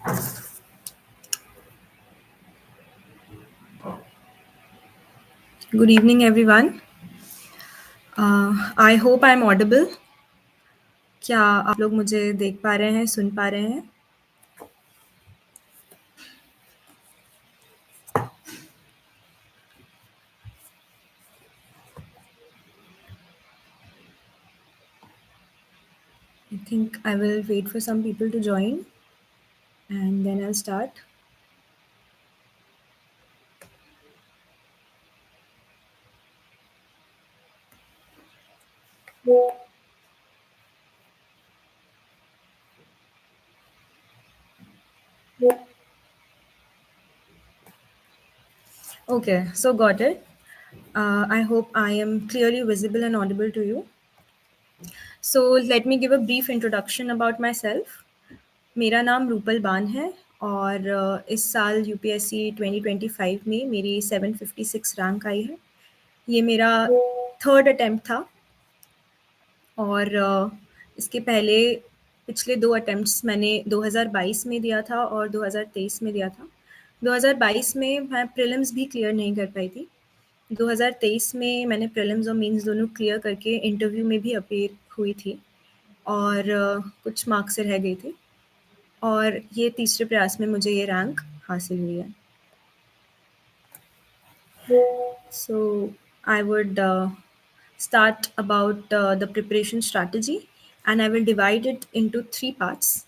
Good evening, everyone. I hope I'm audible. क्या आप लोग मुझे देख पा रहे हैं, सुन पा रहे हैं? I think I will wait for some people to join and then I'll start. Okay, so got it. I hope I am clearly visible and audible to you. So let me give a brief introduction about myself. मेरा नाम रूपल बान है और इस साल UPSC 2025 में मेरी 756 rank आई है. ये मेरा थर्ड अटेम्प्ट था और इसके पहले पिछले 2 अटेम्प्ट्स मैंने 2022 में दिया था और 2023 में दिया था. 2022 में मैं प्रीलिम्स भी क्लियर नहीं कर पाई थी. 2023 में मैंने प्रीलिम्स और मेंस दोनों क्लियर करके इंटरव्यू में भी अपीयर हुई थी और कुछ मार्क्स से रह गई थी और ये तीसरे प्रयास में मुझे ये रैंक हासिल हुई है. So I would start about the preparation strategy and I will divide it into 3 parts.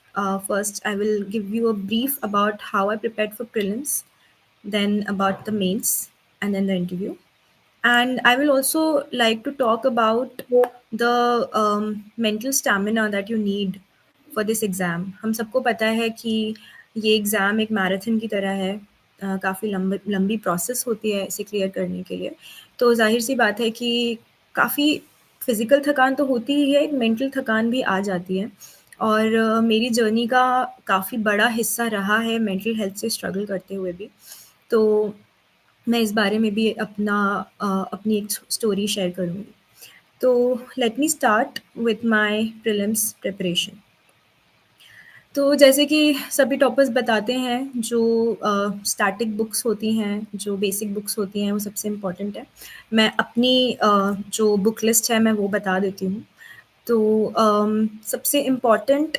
First, I will give you a brief about how I prepared for prelims, then about the mains, and then the interview. And I will also like to talk about the mental stamina that you need for this exam. हम सबको पता है कि ये exam एक marathon की तरह है. काफ़ी लंबी प्रोसेस होती है इसे क्लियर करने के लिए. तो ज़ाहिर सी बात है कि काफ़ी फिज़िकल थकान तो होती ही है, एक मेंटल थकान भी आ जाती है और मेरी जर्नी का काफ़ी बड़ा हिस्सा रहा है मेंटल हेल्थ से स्ट्रगल करते हुए भी. तो मैं इस बारे में भी अपनी एक स्टोरी शेयर करूँगी. तो let me start with my prelims preparation. तो जैसे कि सभी टॉपर्स बताते हैं जो स्टैटिक बुक्स होती हैं, जो बेसिक बुक्स होती हैं वो सबसे इम्पोर्टेंट है. मैं अपनी जो बुक लिस्ट है मैं वो बता देती हूँ. तो सबसे इम्पोर्टेंट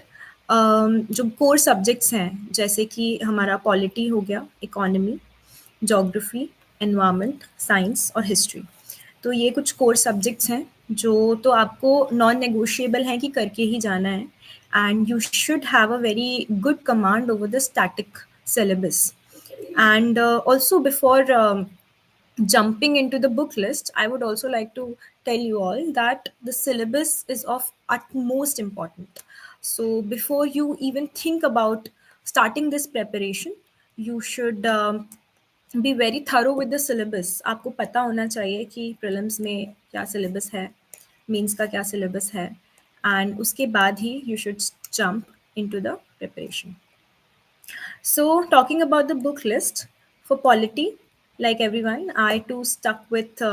जो कोर सब्जेक्ट्स हैं जैसे कि हमारा पॉलिटी हो गया, इकोनॉमी, ज्योग्राफी, एनवायरनमेंट, साइंस और हिस्ट्री. तो ये कुछ कोर सब्जेक्ट्स हैं जो तो आपको नॉन नेगोशिएबल हैं कि करके ही जाना है and you should have a very good command over the static syllabus. And also before jumping into the book list, I would also like to tell you all that the syllabus is of utmost important. So before you even think about starting this preparation, you should be very thorough with the syllabus. आपको पता होना चाहिए कि prelims में क्या syllabus है, mains का क्या सिलेबस है एंड उसके बाद ही you should jump into the preparation. So talking about the book list for polity, like everyone, I too stuck with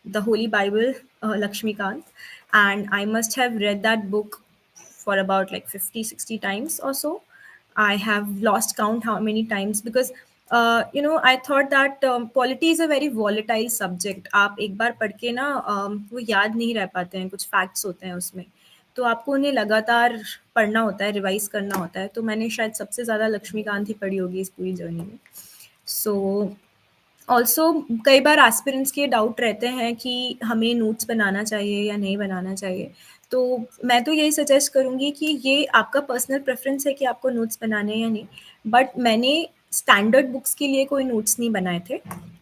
the Holy Bible, Lakshmikant, and I must have read that book for about like 50-60 times or so. I have lost count how many times because I thought that polity is a very volatile subject. आप एक बार पढ़ के ना वो याद नहीं रह पाते हैं, कुछ फैक्ट्स होते हैं उसमें, तो आपको उन्हें लगातार पढ़ना होता है, रिवाइज करना होता है. तो मैंने शायद सबसे ज़्यादा लक्ष्मीकांत ही पढ़ी होगी इस पूरी जर्नी में. सो ऑल्सो कई बार एस्पिरेंट्स के डाउट रहते हैं कि हमें नोट्स बनाना चाहिए या नहीं बनाना चाहिए. तो मैं तो यही सजेस्ट करूँगी कि ये आपका पर्सनल प्रेफरेंस है कि आपको नोट्स बनाने हैं या नहीं. बट मैंने स्टैंडर्ड बुक्स के लिए कोई नोट्स नहीं बनाए थे.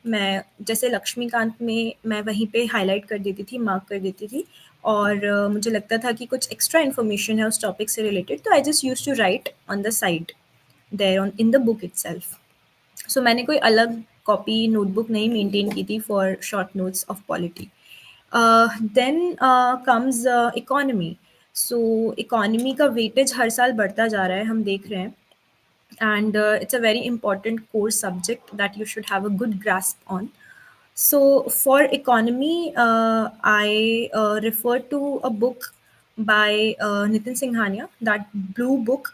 मैं जैसे लक्ष्मीकांत में मैं वहीं पे हाईलाइट कर देती थी, मार्क कर देती थी और मुझे लगता था कि कुछ एक्स्ट्रा इन्फॉर्मेशन है उस टॉपिक से रिलेटेड, तो I just used to write on the side there on in the book itself. So मैंने कोई अलग कॉपी नोटबुक नहीं मेंटेन की थी for short notes of polity. Then comes economy. So economy का वेटेज हर साल बढ़ता जा रहा है, हम देख रहे हैं, and it's a very important core subject that you should have a good grasp on. So for economy, I refer to a book by Nitin Singhania, that blue book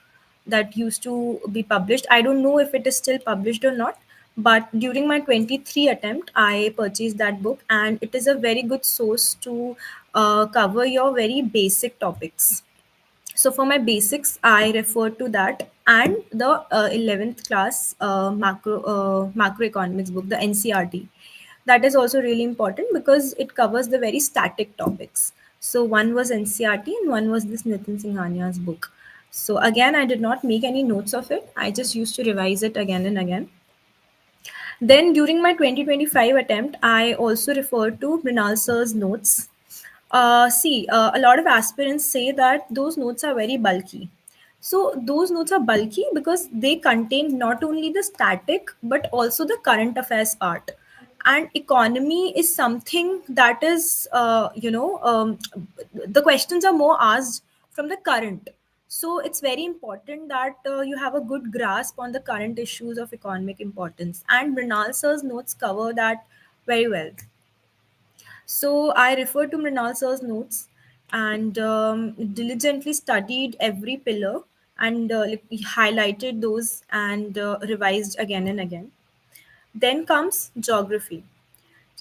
that used to be published. I don't know if it is still published or not, but during my 23 attempt, I purchased that book, and it is a very good source to cover your very basic topics. So for my basics, I refer to that and the 11th class macroeconomics book, the NCRT. That is also really important because it covers the very static topics. So one was NCRT and one was this Nitin Singhania's book. So again, I did not make any notes of it. I just used to revise it again and again. Then during my 2025 attempt, I also referred to Mrinal sir's notes. A lot of aspirants say that those notes are very bulky. So those notes are bulky because they contain not only the static but also the current affairs part. And economy is something that is, the questions are more asked from the current. So it's very important that you have a good grasp on the current issues of economic importance. And Mrinal sir's notes cover that very well. So I referred to Mrinal sir's notes and diligently studied every pillar and highlighted those and revised again and again. Then comes geography.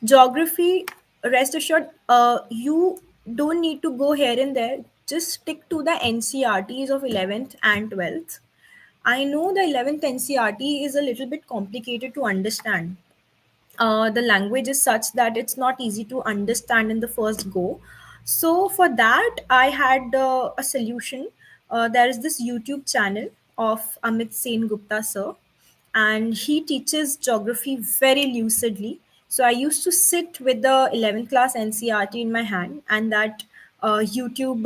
Geography, rest assured, you don't need to go here and there. Just stick to the NCRTs of 11th and 12th. I know the 11th NCRT is a little bit complicated to understand. The language is such that it's not easy to understand in the first go. So for that, I had a solution. There is this YouTube channel of Amit Sen Gupta sir, and he teaches geography very lucidly. So I used to sit with the 11th class NCRT in my hand, and that YouTube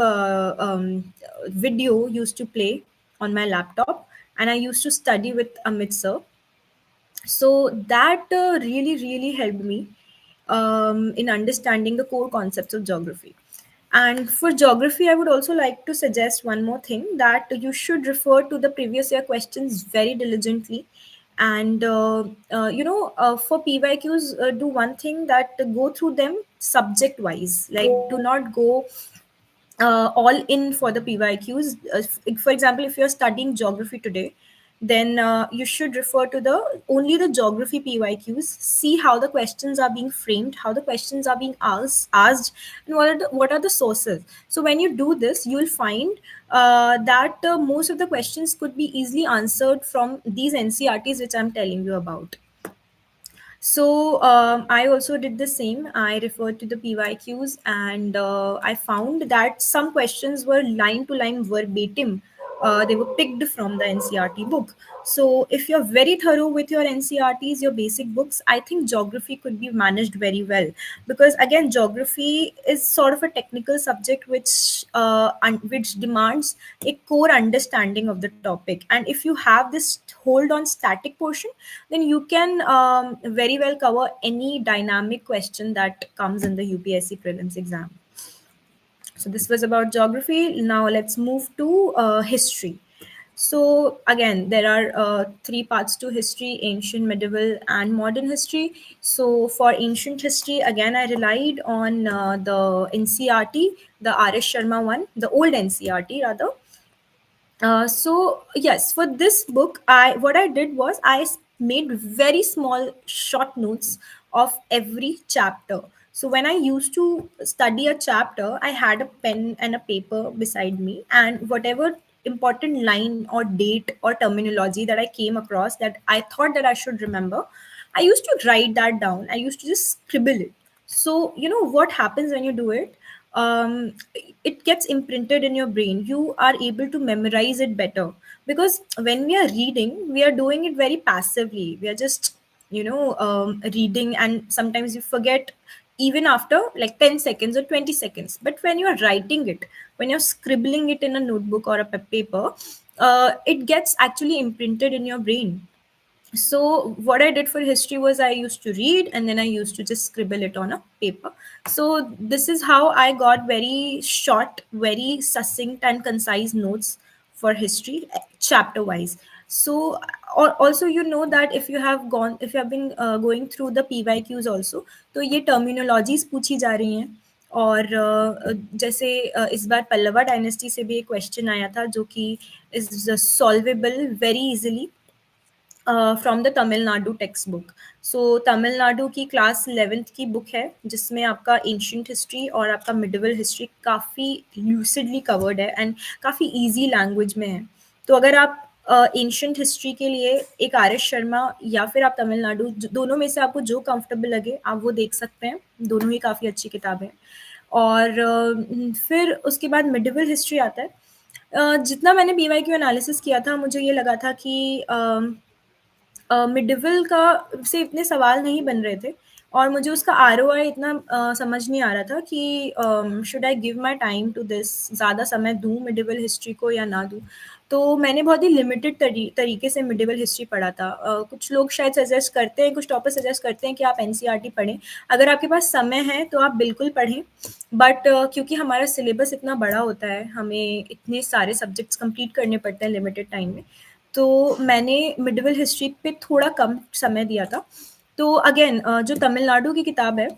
video used to play on my laptop, and I used to study with Amit sir. So that really helped me in understanding the core concepts of geography. And for geography, I would also like to suggest one more thing, that you should refer to the previous year questions very diligently. And for PYQs, do one thing, that go through them subject wise. Like, do not go all in for the PYQs. For example, if you're studying geography today, then you should refer to the only the geography PYQs. See how the questions are being framed, how the questions are being asked, and what are the sources. So when you do this, you'll find that most of the questions could be easily answered from these NCRTs which I'm telling you about. So I also did the same. I referred to the PYQs, and I found that some questions were line to line verbatim. They were picked from the NCRT book. So if you're very thorough with your NCRTs, your basic books, I think geography could be managed very well, because again, geography is sort of a technical subject which demands a core understanding of the topic. And if you have this hold on static portion, then you can very well cover any dynamic question that comes in the UPSC prelims exam. So this was about geography. Now let's move to history. So again, there are three parts to history: ancient, medieval, and modern history. So for ancient history, again, I relied on the NCRT, the R.S. Sharma one, the old NCRT rather. So yes, for this book, I did was made very small short notes of every chapter. So when I used to study a chapter, I had a pen and a paper beside me, and whatever important line or date or terminology that I came across that I thought that I should remember, I used to write that down. I used to just scribble it. So you know what happens when you do it? It gets imprinted in your brain. You are able to memorize it better, because when we are reading, we are doing it very passively. We are just reading, and sometimes you forget even after like 10 seconds or 20 seconds. But when you are writing it, when you're scribbling it in a notebook or a paper, it gets actually imprinted in your brain. So what I did for history was I used to read, and then I used to just scribble it on a paper. So this is how I got very short, very succinct and concise notes for history, chapter wise. So also, you know that if you have been going through the PYQs also, तो ये terminologies पूछी जा रही हैं. और जैसे इस बार Pallava dynasty से भी एक क्वेश्चन आया था जो कि is solvable very easily from the Tamil Nadu text book. So Tamil Nadu की क्लास 11th की बुक है जिसमें आपका एंशियंट हिस्ट्री और आपका मिडिवल हिस्ट्री काफ़ी लूसिडली कवर्ड है एंड काफ़ी इजी लैंग्वेज में है। तो अगर आप एंशियंट हिस्ट्री के लिए एक आर एस शर्मा या फिर आप तमिलनाडु दोनों में से आपको जो कंफर्टेबल लगे आप वो देख सकते हैं। दोनों ही काफ़ी अच्छी किताबें हैं। और फिर उसके बाद मिडिवल हिस्ट्री आता है। जितना मैंने BYQ एनालिसिस किया था मुझे ये लगा था कि मिडिवल का से इतने सवाल नहीं बन रहे थे और मुझे उसका ROI इतना समझ नहीं आ रहा था कि should I give my time to this, ज़्यादा समय दूँ मिडिवल हिस्ट्री को या ना दूँ। तो मैंने बहुत ही लिमिटेड तरीके से मिडिवल हिस्ट्री पढ़ा था। कुछ लोग शायद सजेस्ट करते हैं, कुछ टॉपर सजेस्ट करते हैं कि आप NCERT पढ़ें। अगर आपके पास समय है तो आप बिल्कुल पढ़ें, बट क्योंकि हमारा सिलेबस इतना बड़ा होता है, हमें इतने सारे सब्जेक्ट्स कंप्लीट करने पड़ते हैं लिमिटेड टाइम में, तो मैंने मिडिवल हिस्ट्री पे थोड़ा कम समय दिया था। तो अगेन जो तमिलनाडु की किताब है,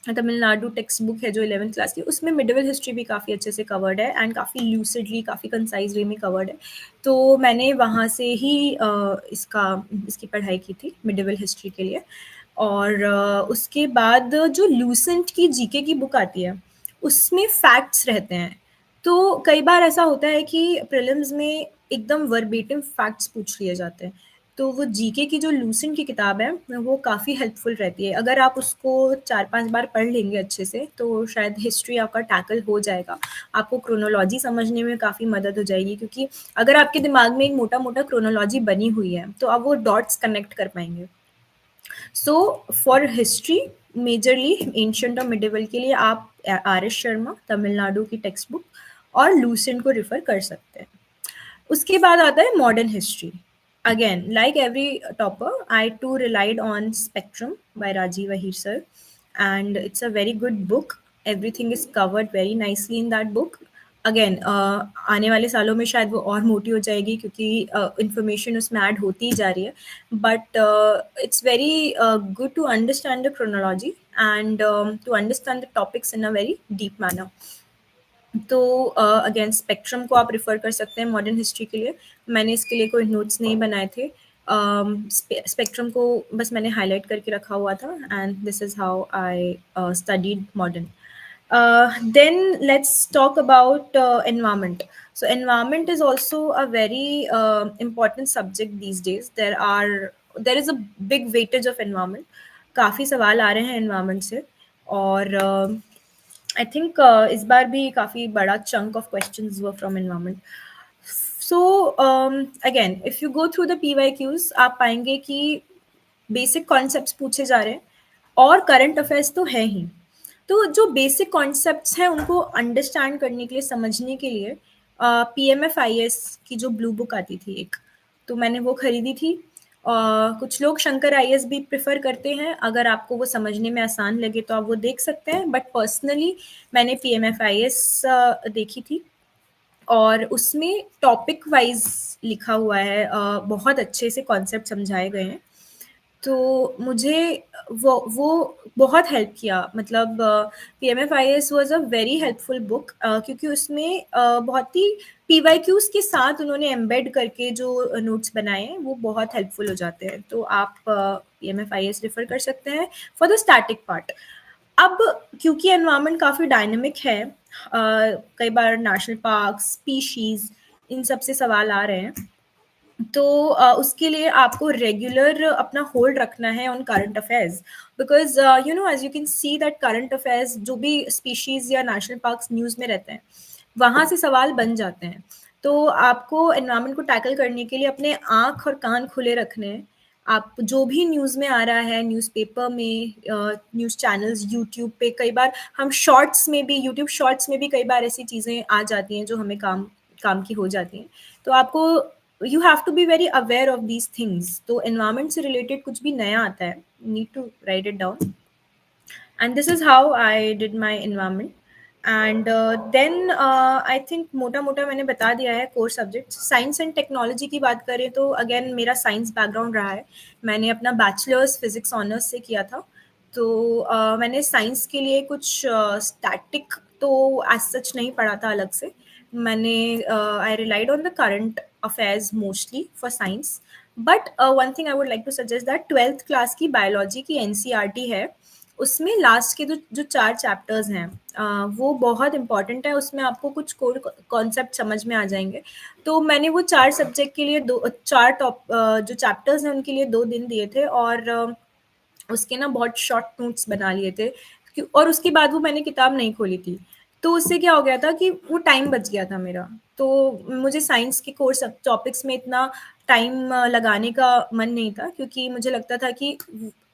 तमिलनाडु टेक्स्ट बुक है जो 11th क्लास की, उसमें मिडिवल हिस्ट्री भी काफ़ी अच्छे से कवर्ड है एंड काफ़ी लूसिडली, काफ़ी कंसाइज वे में कवर्ड है। तो मैंने वहाँ से ही इसकी पढ़ाई की थी मिडिवल हिस्ट्री के लिए। और उसके बाद जो लूसेंट की जीके की बुक आती है उसमें फैक्ट्स रहते हैं। तो कई बार ऐसा होता है कि प्रीलिम्स में एकदम वर्बेटिम फैक्ट्स पूछ लिए जाते हैं। तो वो जीके की जो लूसेंट की किताब है वो काफ़ी हेल्पफुल रहती है। अगर आप उसको 4-5 बार पढ़ लेंगे अच्छे से तो शायद हिस्ट्री आपका टैकल हो जाएगा। आपको क्रोनोलॉजी समझने में काफ़ी मदद हो जाएगी, क्योंकि अगर आपके दिमाग में एक मोटा-मोटा क्रोनोलॉजी बनी हुई है तो आप वो डॉट्स कनेक्ट कर पाएँगे। So for history majorly ancient और मिडिवल के लिए आप RS शर्मा, तमिलनाडु की टेक्स्ट बुक और लूसेंट को रेफर कर सकते हैं। उसके बाद आता है modern history. Again like every topper I too relied on Spectrum by Rajiv Ahir sir, and it's a very good book. Everything is covered very nicely in that book. Again आने वाले सालों में शायद वो और मोटी हो जाएगी क्योंकि इंफॉर्मेशन उसमें ऐड होती ही जा रही है, but it's very good to understand the chronology and to understand the topics in a very deep manner. तो अगेन स्पेक्ट्रम को आप रिफ़र कर सकते हैं मॉडर्न हिस्ट्री के लिए। मैंने इसके लिए कोई नोट्स नहीं बनाए थे। स्पेक्ट्रम को बस मैंने हाईलाइट करके रखा हुआ था and this is how I studied modern. Then let's talk about environment. So environment is also a very important subject these days. There is a big weightage of environment. काफ़ी सवाल आ रहे हैं environment से, और आई थिंक इस बार भी काफ़ी बड़ा chunk of questions were from environment. So again if you go through the PYQs आप पाएंगे कि बेसिक कॉन्सेप्ट्स पूछे जा रहे हैं और करंट अफेयर्स तो है ही। तो जो बेसिक कॉन्सेप्ट्स हैं उनको अंडरस्टैंड करने के लिए, समझने के लिए PMFIS की जो ब्लू बुक आती थी एक, तो मैंने वो खरीदी थी। कुछ लोग शंकर IAS भी प्रेफर करते हैं, अगर आपको वो समझने में आसान लगे तो आप वो देख सकते हैं, बट पर्सनली मैंने PMFIS देखी थी और उसमें टॉपिक वाइज लिखा हुआ है, बहुत अच्छे से कॉन्सेप्ट समझाए गए हैं। तो मुझे वो बहुत हेल्प किया। मतलब PMFIS was a very helpful book, क्योंकि उसमें बहुत ही PYQs के साथ उन्होंने एम्बेड करके जो नोट्स बनाए हैं वो बहुत हेल्पफुल हो जाते हैं। तो आप PMFIS रेफर कर सकते हैं फॉर द स्टैटिक पार्ट। अब क्योंकि एनवायरनमेंट काफ़ी डायनेमिक है, कई बार नेशनल पार्क, स्पीशीज, इन सब से सवाल आ रहे हैं, तो उसके लिए आपको रेगुलर अपना होल्ड रखना है on current affairs, because you know as you can see that current affairs जो भी स्पीशीज या नेशनल पार्क्स न्यूज़ में रहते हैं वहाँ से सवाल बन जाते हैं। तो आपको एनवायरनमेंट को टैकल करने के लिए अपने आँख और कान खुले रखने हैं। आप जो भी न्यूज़ में आ रहा है, न्यूज़पेपर में, न्यूज़ चैनल्स, यूट्यूब पे, कई बार हम शॉर्ट्स में भी, यूट्यूब शॉर्ट्स में भी कई बार ऐसी चीज़ें आ जाती हैं जो हमें काम काम की हो जाती हैं। तो आपको you have to be very aware of these things. तो एनवायरनमेंट से रिलेटेड कुछ भी नया आता है, need to write it down, and this is how I did my environment. And then I think मोटा मोटा मैंने बता दिया है core subject. Science and technology की बात करें तो अगेन मेरा साइंस बैकग्राउंड रहा है। मैंने अपना बैचलर्स फिजिक्स ऑनर्स से किया था, तो मैंने साइंस के लिए कुछ स्टैटिक तो एज सच नहीं पढ़ा था अलग से। मैंने I relied on the current affairs mostly for science. But one thing I would like to suggest that 12th class की बायोलॉजी की एनसीईआरटी है, उसमें लास्ट के जो जो 4 चैप्टर्स हैं वो बहुत इंपॉर्टेंट है, उसमें आपको कुछ कोर कॉन्सेप्ट समझ में आ जाएंगे। तो मैंने वो 4 सब्जेक्ट के लिए 4 टॉप जो चैप्टर्स हैं उनके लिए 2 दिन दिए थे, और उसके ना बहुत शॉर्ट नोट्स बना लिए थे और उसके बाद वो मैंने किताब नहीं खोली थी। तो उससे क्या हो गया था कि वो टाइम बच गया था मेरा। तो मुझे साइंस के कोर्स टॉपिक्स में इतना टाइम लगाने का मन नहीं था, क्योंकि मुझे लगता था कि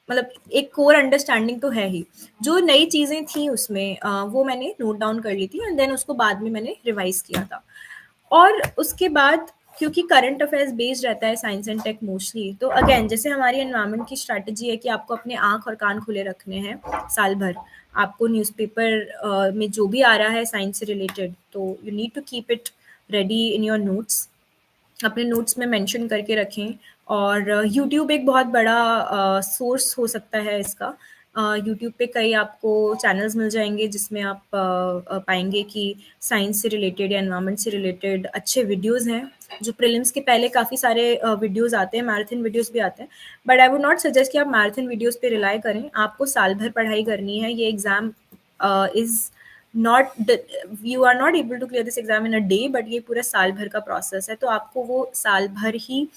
मतलब एक कोर अंडरस्टैंडिंग तो है ही। जो नई चीज़ें थी उसमें वो मैंने नोट डाउन कर ली थी, एंड देन उसको बाद में मैंने रिवाइज किया था। और उसके बाद क्योंकि करंट अफेयर्स बेस्ड रहता है साइंस एंड टेक मोस्टली, तो अगेन जैसे हमारी एनवायरनमेंट की स्ट्रैटेजी है कि आपको अपने आँख और कान खुले रखने हैं साल भर। आपको न्यूज़पेपर में जो भी आ रहा है साइंस से रिलेटेड, तो you need to keep it ready in your notes, अपने नोट्स में मेंशन करके रखें। और यूट्यूब एक बहुत बड़ा सोर्स हो सकता है इसका। यूट्यूब पे कई आपको चैनल्स मिल जाएंगे जिसमें आप पाएंगे कि साइंस से रिलेटेड या एनवायरनमेंट से रिलेटेड अच्छे वीडियोस हैं। जो प्रीलिम्स के पहले काफ़ी सारे वीडियोस आते हैं, मैराथन वीडियोस भी आते हैं, but I would not suggest कि आप मैराथन वीडियोस पे रिलाई करें। आपको साल भर पढ़ाई करनी है। ये exam is not you are not able to clear this exam in a day, but ये पूरा साल भर का प्रोसेस है। तो आपको वो साल भर ही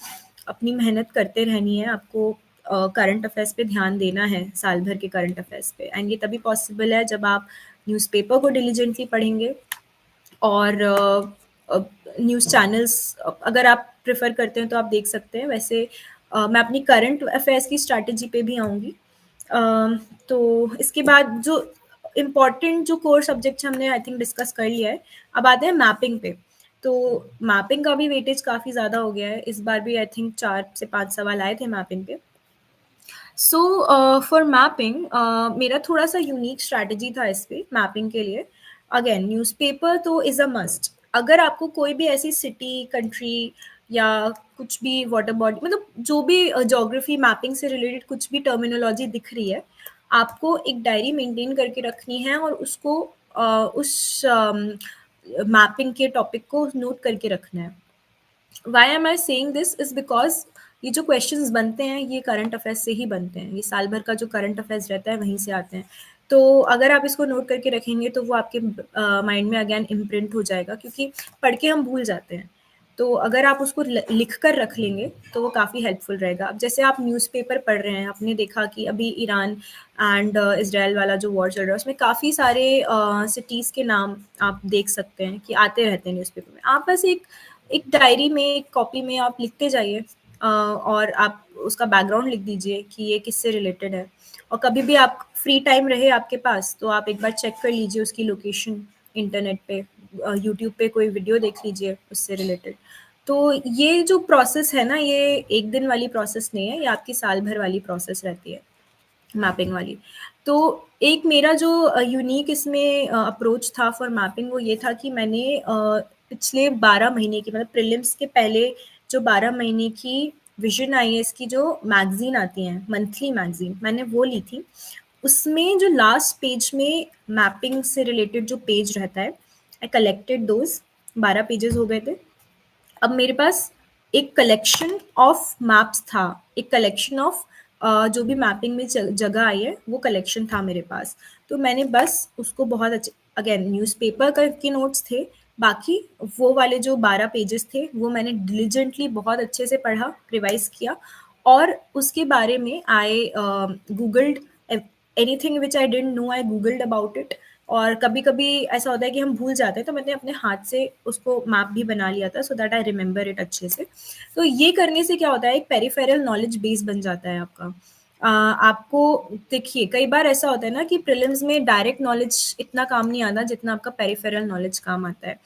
अपनी मेहनत करते रहनी है। आपको करंट अफेयर्स पे ध्यान देना है, साल भर के करंट अफेयर्स पे, एंड ये तभी पॉसिबल है जब आप न्यूज़पेपर को डिलीजेंटली पढ़ेंगे। और न्यूज़ चैनल्स अगर आप प्रेफर करते हैं तो आप देख सकते हैं। वैसे मैं अपनी करंट अफेयर्स की स्ट्रैटेजी पे भी आऊँगी। तो इसके बाद जो इम्पॉर्टेंट जो कोर सब्जेक्ट्स हमने आई थिंक डिस्कस कर लिया है, अब आते हैं मैपिंग पे। तो मैपिंग का भी वेटेज काफ़ी ज़्यादा हो गया है। इस बार भी आई थिंक 4 से 5 सवाल आए थे मैपिंग पे। सो फॉर मैपिंग मेरा थोड़ा सा यूनिक स्ट्रैटेजी था इस पे मैपिंग के लिए। अगेन न्यूज़पेपर तो इज़ अ मस्ट। अगर आपको कोई भी ऐसी सिटी, कंट्री या कुछ भी वाटर बॉडी, मतलब जो भी ज्योग्राफी मैपिंग से रिलेटेड कुछ भी टर्मिनोलॉजी दिख रही है, आपको एक डायरी मेंटेन करके रखनी है और उसको उस मैपिंग के टॉपिक को नोट करके रखना है। Why am I saying this is because ये जो क्वेश्चंस बनते हैं ये करंट अफेयर्स से ही बनते हैं। ये साल भर का जो करंट अफेयर्स रहता है वहीं से आते हैं। तो अगर आप इसको नोट करके रखेंगे तो वो आपके माइंड में अगेन इम्प्रिंट हो जाएगा, क्योंकि पढ़ के हम भूल जाते हैं। तो अगर आप उसको लिख कर रख लेंगे तो वो काफ़ी हेल्पफुल रहेगा। अब जैसे आप न्यूज़पेपर पढ़ रहे हैं, आपने देखा कि अभी ईरान एंड इसराइल वाला जो वॉर चल रहा है उसमें काफ़ी सारे सिटीज़ के नाम आप देख सकते हैं कि आते रहते हैं न्यूज़पेपर में। आप बस एक एक डायरी में, एक कॉपी में आप लिखते जाइए, और आप उसका बैकग्राउंड लिख दीजिए कि ये किससे रिलेटेड है। और कभी भी आप फ्री टाइम रहे आपके पास तो आप एक बार चेक कर लीजिए उसकी लोकेशन इंटरनेट पे, यूट्यूब पे कोई वीडियो देख लीजिए उससे रिलेटेड। तो ये जो प्रोसेस है ना, ये एक दिन वाली प्रोसेस नहीं है, ये आपकी साल भर वाली प्रोसेस रहती है मैपिंग वाली। तो एक मेरा जो यूनिक इसमें अप्रोच था फॉर मैपिंग वो ये था कि मैंने पिछले 12 महीने की, मतलब प्रीलिम्स के पहले जो 12 महीने की विजन आईएएस की जो मैगजीन आती हैं, मंथली मैगजीन, मैंने वो ली थी। उसमें जो लास्ट पेज में मैपिंग से रिलेटेड जो पेज रहता है, आई कलेक्टेड दोज। 12 पेजेस हो गए थे। अब मेरे पास एक कलेक्शन ऑफ मैप्स था, एक कलेक्शन ऑफ जो भी मैपिंग में जगह आई है वो कलेक्शन था मेरे पास। तो मैंने बस उसको बहुत अच्छे, अगेन न्यूज़पेपर के नोट्स थे, बाकी वो वाले जो 12 पेजेस थे वो मैंने डिलीजेंटली बहुत अच्छे से पढ़ा, रिवाइज किया, और उसके बारे में I googled anything which I didn't know, I googled about it. और कभी-कभी ऐसा होता है कि हम भूल जाते हैं, तो मैंने अपने हाथ से उसको मैप भी बना लिया था so that I remember it अच्छे से। तो ये करने से क्या होता है, एक पेरिफेरल नॉलेज बेस बन जाता है आपका। आपको देखिए कई बार ऐसा होता है ना कि प्रीलिम्स में डायरेक्ट नॉलेज इतना काम नहीं आता जितना आपका पेरिफेरल नॉलेज काम आता है।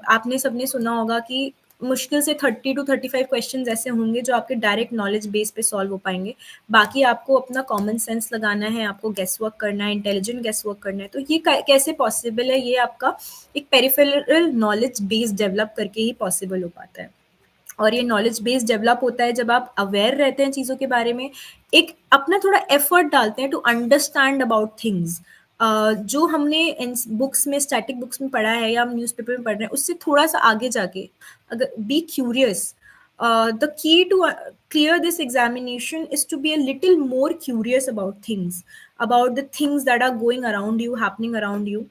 आपने सबने सुना होगा कि मुश्किल से 30 टू 35 क्वेश्चंस ऐसे होंगे जो आपके डायरेक्ट नॉलेज बेस पे सॉल्व हो पाएंगे। बाकी आपको अपना कॉमन सेंस लगाना है, आपको गेस वर्क करना है, इंटेलिजेंट गेस वर्क करना है। तो ये कैसे पॉसिबल है, ये आपका एक पेरिफेरल नॉलेज बेस डेवलप करके ही पॉसिबल हो पाता है। और ये नॉलेज बेस डेवलप होता है जब आप अवेयर रहते हैं चीज़ों के बारे में, एक अपना थोड़ा एफर्ट डालते हैं टू अंडरस्टैंड अबाउट थिंग्स। जो हमने इन बुक्स में, स्टैटिक बुक्स में पढ़ा है या हम न्यूज़पेपर में पढ़ रहे हैं, उससे थोड़ा सा आगे जाके अगर be curious, the key to clear this examination is to be a little more curious about the things that are going around you, happening around you.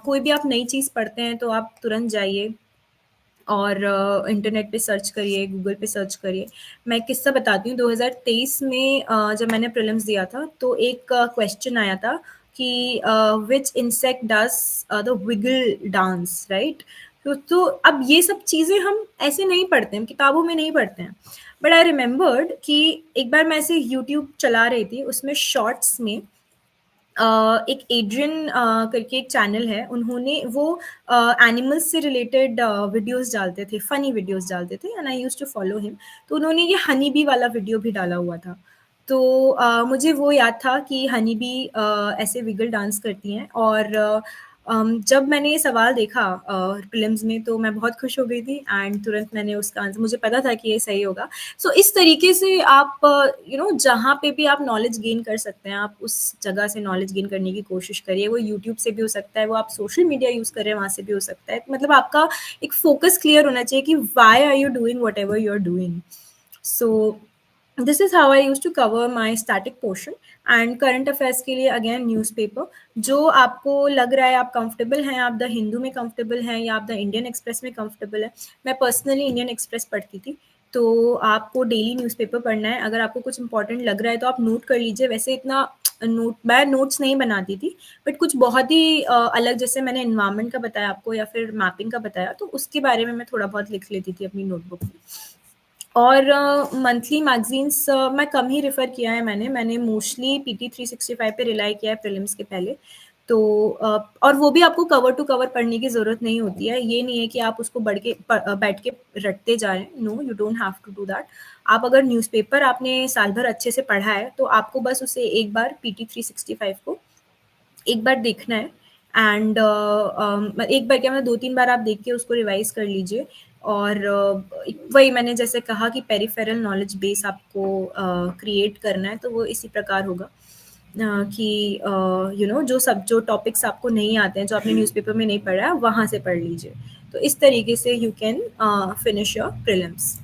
कोई भी आप नई चीज़ पढ़ते हैं तो आप तुरंत जाइए और इंटरनेट पे सर्च करिए, गूगल पे सर्च करिए। मैं एक किस्सा बताती हूँ। 2023 में जब मैंने प्रीलिम्स दिया था, तो एक क्वेश्चन आया था कि which insect does the wiggle dance, right? तो अब ये सब चीज़ें हम ऐसे नहीं पढ़ते हैं, किताबों में नहीं पढ़ते हैं। बट आई रिमेंबर्ड कि एक बार मैं ऐसे यूट्यूब चला रही थी, उसमें शॉर्ट्स में एक एड्रियन करके एक चैनल है, उन्होंने वो एनिमल्स से रिलेटेड वीडियोस डालते थे, फनी वीडियोस डालते थे, and I used to follow him. तो उन्होंने ये हनी बी वाला वीडियो भी डाला हुआ था। तो मुझे वो याद था कि हनी बी ऐसे विगल डांस करती हैं, और जब मैंने ये सवाल देखा प्रीलिम्स में, तो मैं बहुत खुश हो गई थी, एंड तुरंत मैंने उसका आंसर, मुझे पता था कि ये सही होगा। सो इस तरीके से आप जहाँ पे भी आप नॉलेज गेन कर सकते हैं, आप उस जगह से नॉलेज गेन करने की कोशिश करिए। वो यूट्यूब से भी हो सकता है, वो आप सोशल मीडिया यूज़ कर रहे हैं वहाँ से भी हो सकता है। मतलब आपका एक फोकस क्लियर होना चाहिए कि why are you doing whatever you are doing. So this is how I use to cover my static portion. And current affairs के लिए अगेन न्यूज़पेपर, जो आपको लग रहा है आप कंफर्टेबल हैं, आप द हिंदू में कंफर्टेबल हैं या आप द इंडियन एक्सप्रेस में कंफर्टेबल है। मैं पर्सनली इंडियन एक्सप्रेस पढ़ती थी। तो आपको डेली न्यूज़पेपर पढ़ना है। अगर आपको कुछ इंपॉर्टेंट लग रहा है तो आप नोट कर लीजिए। वैसे इतना मैं नोट्स नहीं बनाती थी, बट कुछ बहुत ही अलग, जैसे मैंने एनवायरनमेंट का बताया आपको या फिर मैपिंग का बताया, तो उसके बारे में मैं थोड़ा बहुत लिख लेती थी अपनी नोटबुक में। और मंथली मैगजीन्स मैं कम ही रेफ़र किया है मैंने मोस्टली पीटी 365 पे रिलाई किया है प्रीलिम्स के पहले। तो और वो भी आपको कवर टू कवर पढ़ने की ज़रूरत नहीं होती है। ये नहीं है कि आप उसको बैठ के रटते जा रहे हैं। No, you don't have to do that. आप अगर न्यूज़पेपर आपने साल भर अच्छे से पढ़ा है, तो आपको बस उसे एक बार पीटी 365 को एक बार देखना है। एंड एक बार क्या, मतलब 2-3 बार आप देख के उसको रिवाइज़ कर लीजिए। और वही मैंने जैसे कहा कि पेरिफेरल नॉलेज बेस आपको क्रिएट करना है, तो वो इसी प्रकार होगा कि जो टॉपिक्स आपको नहीं आते हैं, जो आपने न्यूज़पेपर में नहीं पढ़ा है, वहाँ से पढ़ लीजिए। तो इस तरीके से you can finish your prelims.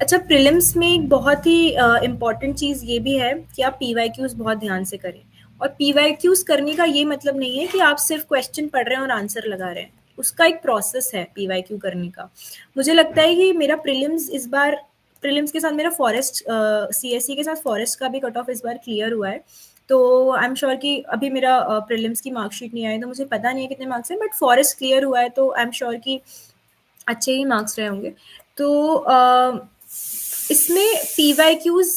अच्छा, प्रीलिम्स में एक बहुत ही इम्पॉर्टेंट चीज़ ये भी है कि आप पीवाईक्यूज़ बहुत ध्यान से करें। और पीवाईक्यूज़ करने का ये मतलब नहीं है कि आप सिर्फ क्वेश्चन पढ़ रहे हैं और आंसर लगा रहे हैं। उसका एक प्रोसेस है पीवाईक्यू करने का। मुझे लगता है कि मेरा प्रीलिम्स इस बार, प्रीलिम्स के साथ मेरा फॉरेस्ट सीएसई के साथ फॉरेस्ट का भी कट ऑफ इस बार क्लियर हुआ है। तो आई एम श्योर कि अभी मेरा प्रीलिम्स की मार्कशीट नहीं आई, तो मुझे पता नहीं है कितने मार्क्स हैं, बट फॉरेस्ट क्लियर हुआ है, तो आई एम श्योर कि अच्छे ही मार्क्स रहे होंगे। तो इसमें पीवाईक्यूज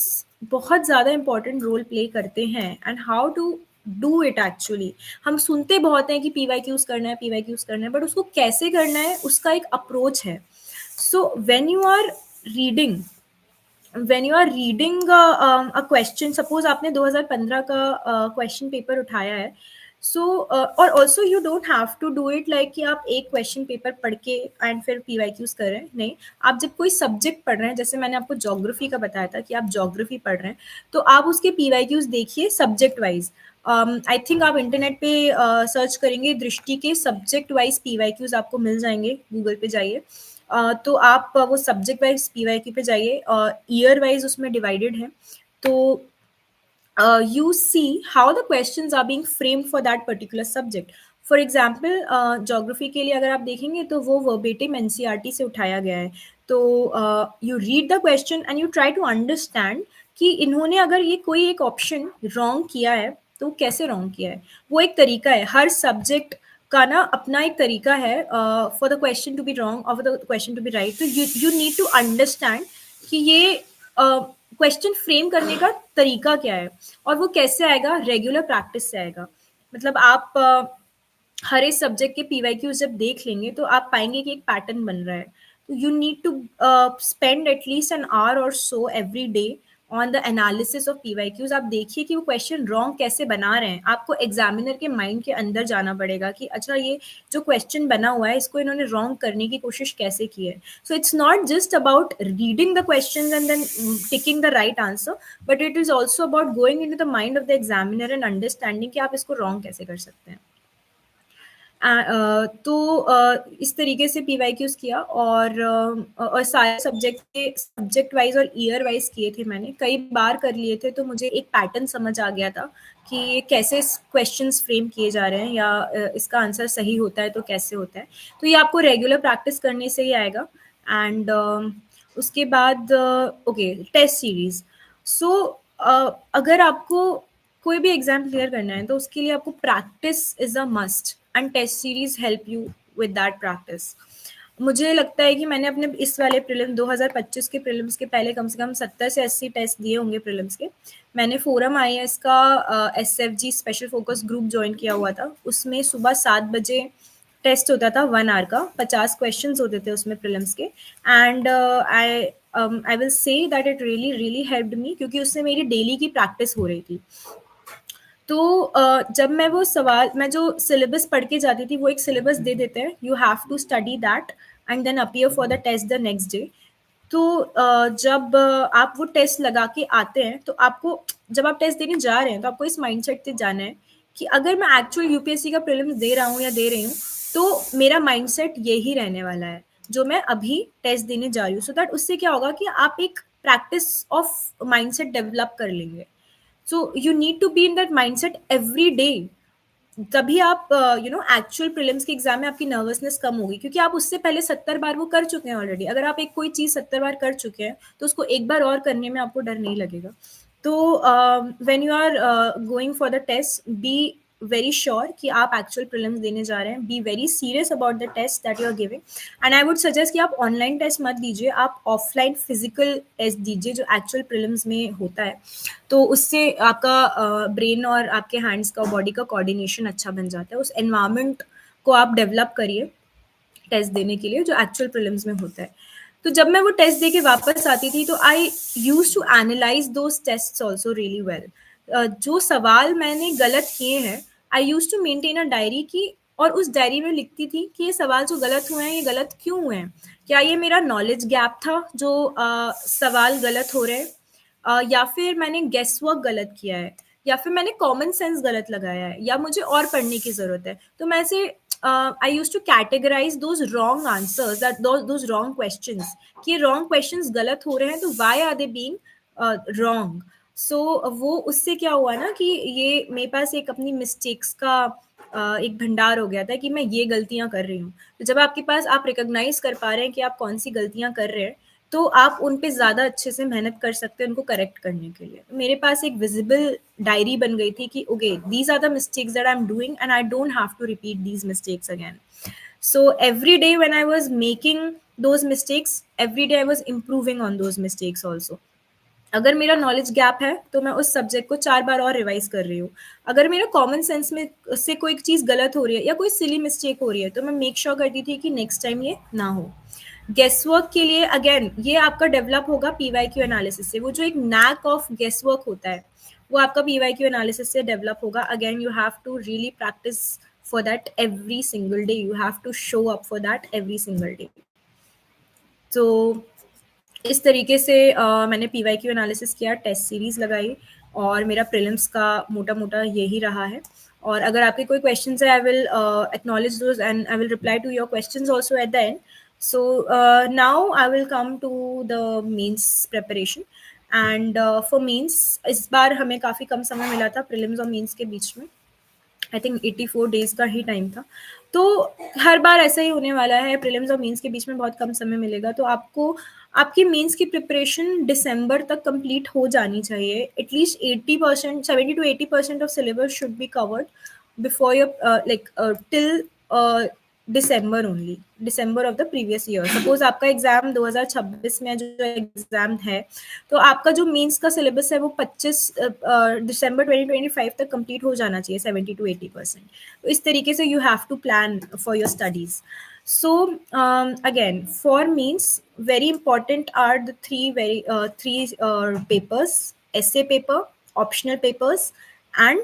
बहुत ज़्यादा इंपॉर्टेंट रोल प्ले करते हैं, and how to do it actually. हम सुनते बहुत हैं कि पीवाईक्यूज करना है, पीवाईक्यूज करना है, बट उसको कैसे करना है, उसका एक अप्रोच है। So when you are reading a question, suppose आपने 2015 का क्वेश्चन पेपर उठाया है, सो और also you don't have to do it like कि आप एक क्वेश्चन पेपर पढ़ के एंड फिर पीवाईक्यूज कर रहे हैं। नहीं, आप जब कोई सब्जेक्ट पढ़ रहे हैं, जैसे मैंने आपको ज्योग्राफी का बताया था कि आप ज्योग्राफी पढ़ रहे हैं, तो आप उसके पीवाईक्यूज देखिए सब्जेक्ट वाइज। आई थिंक आप इंटरनेट पे सर्च करेंगे, दृष्टि के सब्जेक्ट वाइज पीवाईक्यूज आपको मिल जाएंगे, गूगल पे जाइए। तो आप वो सब्जेक्ट वाइज पीवाईक्यू पे जाइए, ईयर वाइज उसमें डिवाइडेड है। तो you see how the questions are being framed for that particular subject. For example geography के लिए अगर आप देखेंगे तो वो वर्बेटिम एनसीईआरटी से उठाया गया है। तो you read the question and you try to understand कि इन्होंने अगर ये कोई एक ऑप्शन रॉन्ग किया है तो कैसे रॉन्ग किया है। वो एक तरीका है, हर सब्जेक्ट का ना अपना एक तरीका है for the question to be wrong और for the question to be right. तो यू नीड टू अंडरस्टैंड कि ये क्वेश्चन फ्रेम करने का तरीका क्या है, और वो कैसे आएगा, रेगुलर प्रैक्टिस से आएगा। मतलब आप हर एक सब्जेक्ट के पीवाईक्यूज जब देख लेंगे तो आप पाएंगे कि एक पैटर्न बन रहा है। तो you need to spend at least an hour or so every day on the analysis of PYQs, आप देखिए कि वो क्वेश्चन रॉन्ग कैसे बना रहे हैं। आपको एग्जामिनर के माइंड के अंदर जाना पड़ेगा कि अच्छा ये जो क्वेश्चन बना हुआ है इसको इन्होंने रॉन्ग करने की कोशिश कैसे की है। So it's not just about reading the question and then ticking the right answer, but it is also about going in to the mind of the examiner and understanding कि आप इसको रॉन्ग कैसे कर सकते हैं। तो इस तरीके से पीवाईक्यूज किया, और सारे सब्जेक्ट वाइज और ईयर वाइज किए थे। मैंने कई बार कर लिए थे, तो मुझे एक पैटर्न समझ आ गया था कि ये कैसे क्वेश्चंस फ्रेम किए जा रहे हैं, या इसका आंसर सही होता है तो कैसे होता है। तो ये आपको रेगुलर प्रैक्टिस करने से ही आएगा। एंड उसके बाद ओके, टेस्ट सीरीज। सो अगर आपको कोई भी एग्जाम क्लियर करना है तो उसके लिए आपको practice is a must, and test series help you with that practice. मुझे लगता है कि मैंने अपने इस वाले प्रीलिम 2025 के प्रीलिम्स के पहले कम से कम 70 से 80 टेस्ट दिए होंगे प्रीलिम्स के। मैंने फोरम आईएएस का SFG special focus group join किया हुआ था। उसमें सुबह 7 बजे टेस्ट होता था 1 आवर का, 50 क्वेश्चंस होते थे उसमें प्रीलिम्स के। And I will say that it really really helped मी, क्योंकि उससे मेरी डेली की प्रैक्टिस हो रही थी। तो जब मैं जो सिलेबस पढ़ के जाती थी, वो एक सिलेबस दे देते हैं, you have to study that and then appear for the test the next day. तो जब आप वो टेस्ट लगा के आते हैं, तो आपको जब आप टेस्ट देने जा रहे हैं तो आपको इस माइंडसेट से जाना है कि अगर मैं एक्चुअल यूपीएससी का प्रीलिम्स दे रहा हूँ या दे रही हूँ, तो मेरा माइंडसेट यही रहने वाला है जो मैं अभी टेस्ट देने जा रही हूँ। सो दैट उससे क्या होगा कि आप एक प्रैक्टिस ऑफ माइंडसेट डेवलप कर लेंगे। So you need to be in that mindset every day. तभी आप एक्चुअल प्रीलिम्स के एग्जाम में आपकी नर्वसनेस कम होगी, क्योंकि आप उससे पहले 70 बार वो कर चुके हैं ऑलरेडी। अगर आप एक कोई चीज 70 बार कर चुके हैं तो उसको एक बार और करने में आपको डर नहीं लगेगा। तो when you are going for the test, be very sure कि आप एक्चुअल प्रीलिम्स देने जा रहे हैं। Be very serious about the test that you are giving. And I would suggest कि आप ऑनलाइन टेस्ट मत दीजिए, आप ऑफलाइन फिजिकल टेस्ट दीजिए जो एक्चुअल प्रीलिम्स में होता है। तो उससे आपका ब्रेन और आपके हैंड्स का, बॉडी का कोऑर्डिनेशन अच्छा बन जाता है। उस एनवायरनमेंट को आप डेवलप करिए टेस्ट देने के लिए जो एक्चुअल प्रीलिम्स में होता है। तो जब मैं वो टेस्ट दे के वापस आती थी, तो I use to analyse those test also really well. जो सवाल मैंने गलत किए हैं, I use to maintain a diary की, और उस डायरी में लिखती थी कि ये सवाल जो गलत हुए हैं, ये गलत क्यों हुए हैं। क्या ये मेरा नॉलेज गैप था जो सवाल गलत हो रहे हैं, या फिर मैंने गेस वर्क गलत किया है, या फिर मैंने कॉमन सेंस गलत लगाया है, या मुझे और पढ़ने की जरूरत है। तो मैं ऐसे I use to categorise those wrong answers, those wrong questions, कि ये रॉन्ग क्वेश्चंस गलत हो रहे हैं, तो why are they being wrong. So वो उससे क्या हुआ ना कि ये मेरे पास एक अपनी मिस्टेक्स का एक भंडार हो गया था कि मैं ये गलतियां कर रही हूँ। तो जब आपके पास, आप रिकॉग्नाइज कर पा रहे हैं कि आप कौन सी गलतियां कर रहे हैं, तो आप उन पे ज़्यादा अच्छे से मेहनत कर सकते हैं उनको करेक्ट करने के लिए। तो मेरे पास एक विजिबल डायरी बन गई थी कि okay, these are the mistakes that I am doing and I don't have to repeat these mistakes again. So every day when I was making those mistakes, every day I was improving on those mistakes also. अगर मेरा knowledge gap है तो मैं उस subject को 4 बार और revise कर रही हूँ। अगर मेरा कॉमन सेंस में से कोई चीज़ गलत हो रही है या कोई सिली मिस्टेक हो रही है, तो मैं मेक श्योर करती थी कि नेक्स्ट टाइम ये ना हो। गेस वर्क के लिए अगेन ये आपका डेवलप होगा पीवाईक्यू एनालिसिस से। वो जो एक नैक ऑफ गेस वर्क होता है, वो आपका पीवाईक्यू एनालिसिस से डेवलप होगा। Again you have to really practice for that every single day, you have to show up for that every single day. तो इस तरीके से मैंने पीवाईक्यू एनालिसिस किया, टेस्ट सीरीज लगाई, और मेरा प्रीलिम्स का मोटा मोटा यही रहा है। और अगर आपके कोई क्वेश्चंस है, I will acknowledge those and I will reply to your questions also at the end. So now I will come to the mains preparation. And for mains इस बार हमें काफ़ी कम समय मिला था प्रीलिम्स और मेंस के बीच में। आई थिंक 84 डेज का ही टाइम था। तो हर बार ऐसा ही होने वाला है, प्रीलिम्स और मेंस के बीच में बहुत कम समय मिलेगा। तो आपको आपकी मेंस की प्रिपरेशन दिसंबर तक कंप्लीट हो जानी चाहिए। At least 80%, 70 to 80% of syllabus should be covered before your like till December only, December of the previous year. Suppose आपका एग्जाम 2026 में जो एग्जाम है, तो आपका जो मेंस का सिलेबस है वो 25 दिसंबर 2025 तक कंप्लीट हो जाना चाहिए, 70 to 80%। तो इस तरीके से you have to plan for your studies. So again, for means very important are the three papers: essay paper, optional papers, and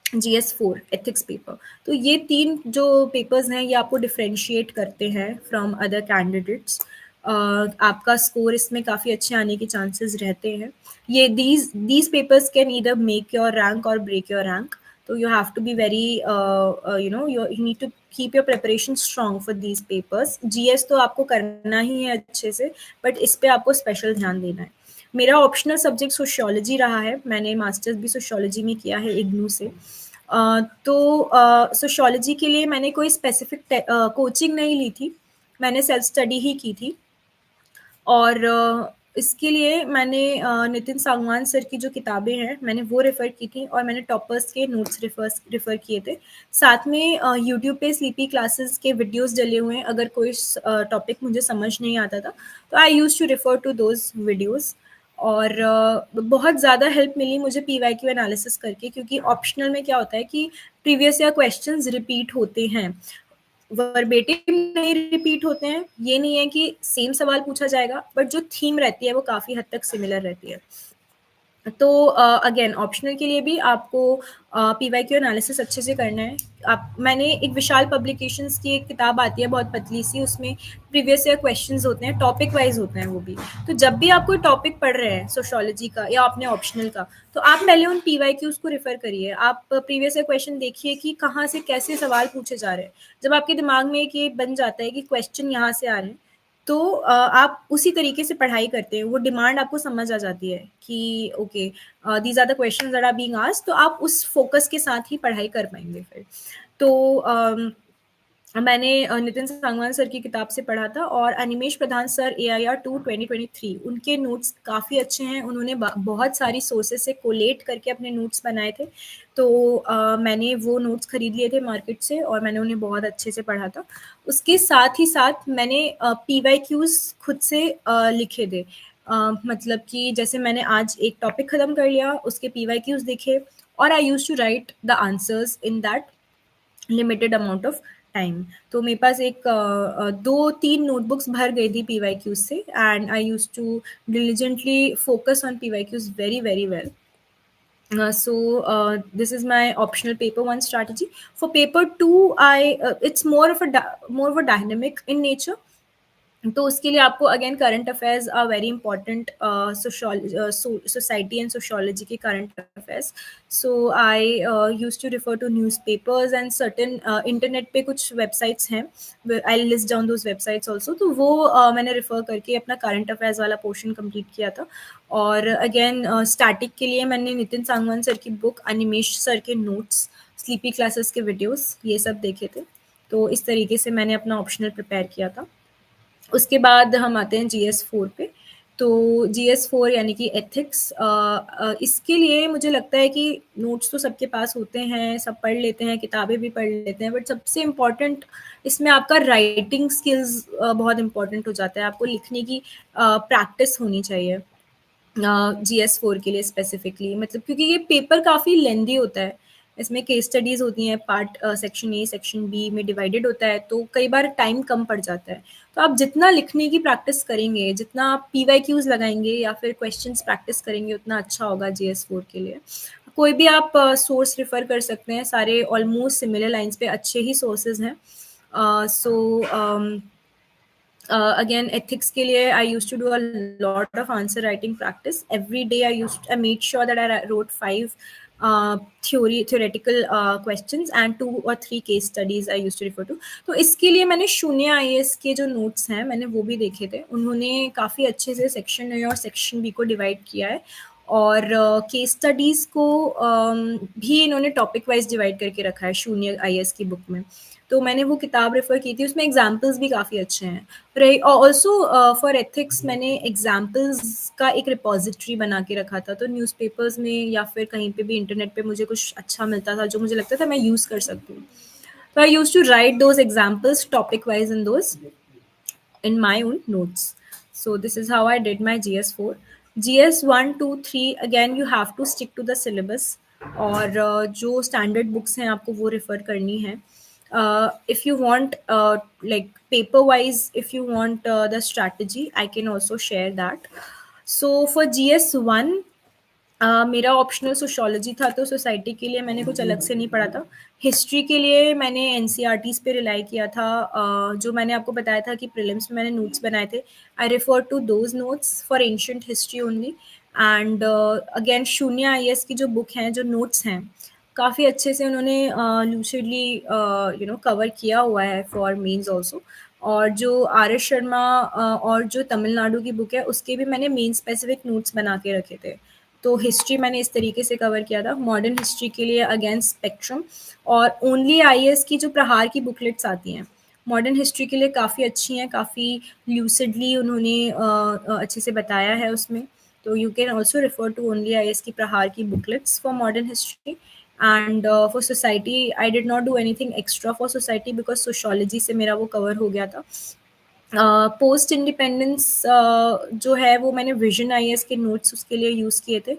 GS4 ethics paper. तो ये तीन जो पेपर्स हैं ये आपको डिफरेंशिएट करते हैं फ्रॉम अदर कैंडिडेट्स। आपका स्कोर इसमें काफ़ी अच्छे आने के चांसेस रहते हैं। ये these papers can either make your rank और ब्रेक योर रैंक। तो you have to be very you need to keep your preparation strong for these papers. GS तो आपको करना ही है अच्छे से, बट इस पे आपको स्पेशल ध्यान देना है। मेरा ऑप्शनल सब्जेक्ट सोशियोलॉजी रहा है, मैंने मास्टर्स भी सोशियोलॉजी में किया है इग्नू से। तो सोशियोलॉजी के लिए मैंने कोई स्पेसिफिक कोचिंग नहीं ली थी, मैंने सेल्फ स्टडी ही की थी। और इसके लिए मैंने नितिन सांगवान सर की जो किताबें हैं मैंने वो रेफ़र की थी, और मैंने टॉपर्स के नोट्स रेफ़र किए थे। साथ में यूट्यूब पे स्लीपी क्लासेस के वीडियोस डले हुए हैं। अगर कोई टॉपिक मुझे समझ नहीं आता था तो I used to refer to those videos. और बहुत ज़्यादा हेल्प मिली मुझे पीवाईक्यू एनालिसिस करके, क्योंकि ऑप्शनल में क्या होता है कि प्रीवियस ईयर क्वेश्चंस रिपीट होते हैं, वर्बेटिम नहीं रिपीट होते हैं। ये नहीं है कि सेम सवाल पूछा जाएगा, बट जो थीम रहती है वो काफ़ी हद तक सिमिलर रहती है। तो अगेन ऑप्शनल के लिए भी आपको पीवाईक्यू एनालिसिस अच्छे से करना है। मैंने एक विशाल पब्लिकेशंस की एक किताब आती है बहुत पतली सी, उसमें प्रीवियस ईयर क्वेश्चंस होते हैं, टॉपिक वाइज होते हैं वो भी। तो जब भी आप कोई टॉपिक पढ़ रहे हैं सोशियोलॉजी का या अपने ऑप्शनल का, तो आप पहले उन पीवाईक्यूज को रेफर करिए। आप प्रीवियस ईयर क्वेश्चन देखिए कि कहाँ से कैसे सवाल पूछे जा रहे हैं। जब आपके दिमाग में एक ये बन जाता है कि क्वेश्चन यहाँ से आ रहे हैं, तो आप उसी तरीके से पढ़ाई करते हैं, वो डिमांड आपको समझ आ जाती है कि okay these are the questions that are being asked. तो आप उस फोकस के साथ ही पढ़ाई कर पाएंगे फिर। तो मैंने नितिन सांगवान सर की किताब से पढ़ा था, और अनिमेश प्रधान सर AIR 2 2023 उनके नोट्स काफ़ी अच्छे हैं। उन्होंने बहुत सारी सोर्सेज से कोलेट करके अपने नोट्स बनाए थे। तो मैंने वो नोट्स खरीद लिए थे मार्केट से, और मैंने उन्हें बहुत अच्छे से पढ़ा था। उसके साथ ही साथ मैंने PYQs खुद से लिखे थे। मतलब कि जैसे मैंने आज एक टॉपिक ख़त्म कर लिया, उसके PYQs देखे, और I use to write the answers in that limited amount of time. तो मेरे पास एक 2-3 नोटबुक्स भर गई थी PYQs से, and I use to diligently focus on PYQs very very well. So this is my optional paper 1 strategy. For paper 2, it's more of a dynamic in nature. तो उसके लिए आपको again current affairs are very important, society and sociology के current affairs. So I use to refer to newspapers and certain internet पे कुछ websites हैं, I list down those websites also. तो वो मैंने रिफर करके अपना करंट अफेयर्स वाला पोर्शन कंप्लीट किया था। और अगेन स्टैटिक के लिए मैंने नितिन सांगवान सर की बुक, अनिमेश सर के नोट्स, स्लीपी क्लासेस के वीडियोस, ये सब देखे थे। तो इस तरीके से मैंने अपना ऑप्शनल प्रिपेयर किया था। उसके बाद हम आते हैं GS4 पे। तो GS4 यानी कि एथिक्स, इसके लिए मुझे लगता है कि नोट्स तो सबके पास होते हैं, सब पढ़ लेते हैं, किताबें भी पढ़ लेते हैं, बट सबसे इम्पॉर्टेंट इसमें आपका राइटिंग स्किल्स बहुत इम्पॉर्टेंट हो जाता है। आपको लिखने की प्रैक्टिस होनी चाहिए GS4 के लिए स्पेसिफिकली, मतलब क्योंकि ये पेपर काफ़ी लेंदी होता है। इसमें केस स्टडीज़ होती हैं, part section A section B में डिवाइडेड होता है, तो कई बार टाइम कम पड़ जाता है। तो आप जितना लिखने की प्रैक्टिस करेंगे, जितना आप PYQs लगाएंगे या फिर क्वेश्चंस प्रैक्टिस करेंगे, उतना अच्छा होगा GS4 के लिए। कोई भी आप सोर्स रेफर कर सकते हैं, सारे ऑलमोस्ट सिमिलर लाइन्स पे अच्छे ही सोर्सेज हैं। सो again, ethics के लिए I used to do a lot of answer writing practice every day. I made sure that I wrote 5 theoretical questions and 2 or 3 case studies I used to refer to. तो इसके लिए मैंने शून्य IAS के जो notes हैं मैंने वो भी देखे थे। उन्होंने काफ़ी अच्छे से सेक्शन ए और सेक्शन बी को डिवाइड किया है, और केस स्टडीज़ को भी इन्होंने टॉपिक वाइज डिवाइड करके रखा है शून्य IAS की बुक में। तो मैंने वो किताब रेफ़र की थी, उसमें एग्जाम्पल्स भी काफ़ी अच्छे हैं। ऑल्सो फॉर एथिक्स मैंने एग्जाम्पल्स का एक रिपोजिटरी बना के रखा था। तो न्यूज़पेपर्स में या फिर कहीं पे भी इंटरनेट पे मुझे कुछ अच्छा मिलता था जो मुझे लगता था मैं यूज़ कर सकती हूँ, तो I use to write those examples topic wise in those in my own notes. So this is how I did my GS4. GS1, 2, 3 again you have to stick to the syllabus, और जो standard books हैं आपको वो refer करनी है। If you want, like paper wise, if you want the strategy, I can also share that. So for GS1, मेरा optional sociology था, तो सोसाइटी के लिए मैंने कुछ अलग से नहीं पढ़ा था। हिस्ट्री के लिए मैंने एनसीईआरटीज़ पे रिलाई किया था। जो मैंने आपको बताया था कि प्रीलिम्स में मैंने नोट्स बनाए थे, I refer to those notes for ancient history only. And again Shunya IAS की जो बुक हैं, जो नोट्स हैं, काफ़ी अच्छे से उन्होंने लूसिडली कवर किया हुआ है फॉर मेंस ऑल्सो। और जो आर एस शर्मा और जो तमिलनाडु की बुक है, उसके भी मैंने मेन स्पेसिफिक नोट्स बना के रखे थे। तो हिस्ट्री मैंने इस तरीके से कवर किया था। मॉडर्न हिस्ट्री के लिए अगेन स्पेक्ट्रम और ओनली आईएएस की जो प्रहार की बुकलेट्स आती हैं, मॉडर्न हिस्ट्री के लिए काफ़ी अच्छी हैं, काफ़ी ल्यूसिडली उन्होंने अच्छे से बताया है उसमें। तो you can also refer to only IAS की प्रहार की booklets for modern history. And for society I did not do anything extra for society, because sociology से मेरा वो कवर हो गया था। पोस्ट इंडिपेंडेंस जो है, वो मैंने विजन आईएएस के नोट्स उसके लिए यूज़ किए थे।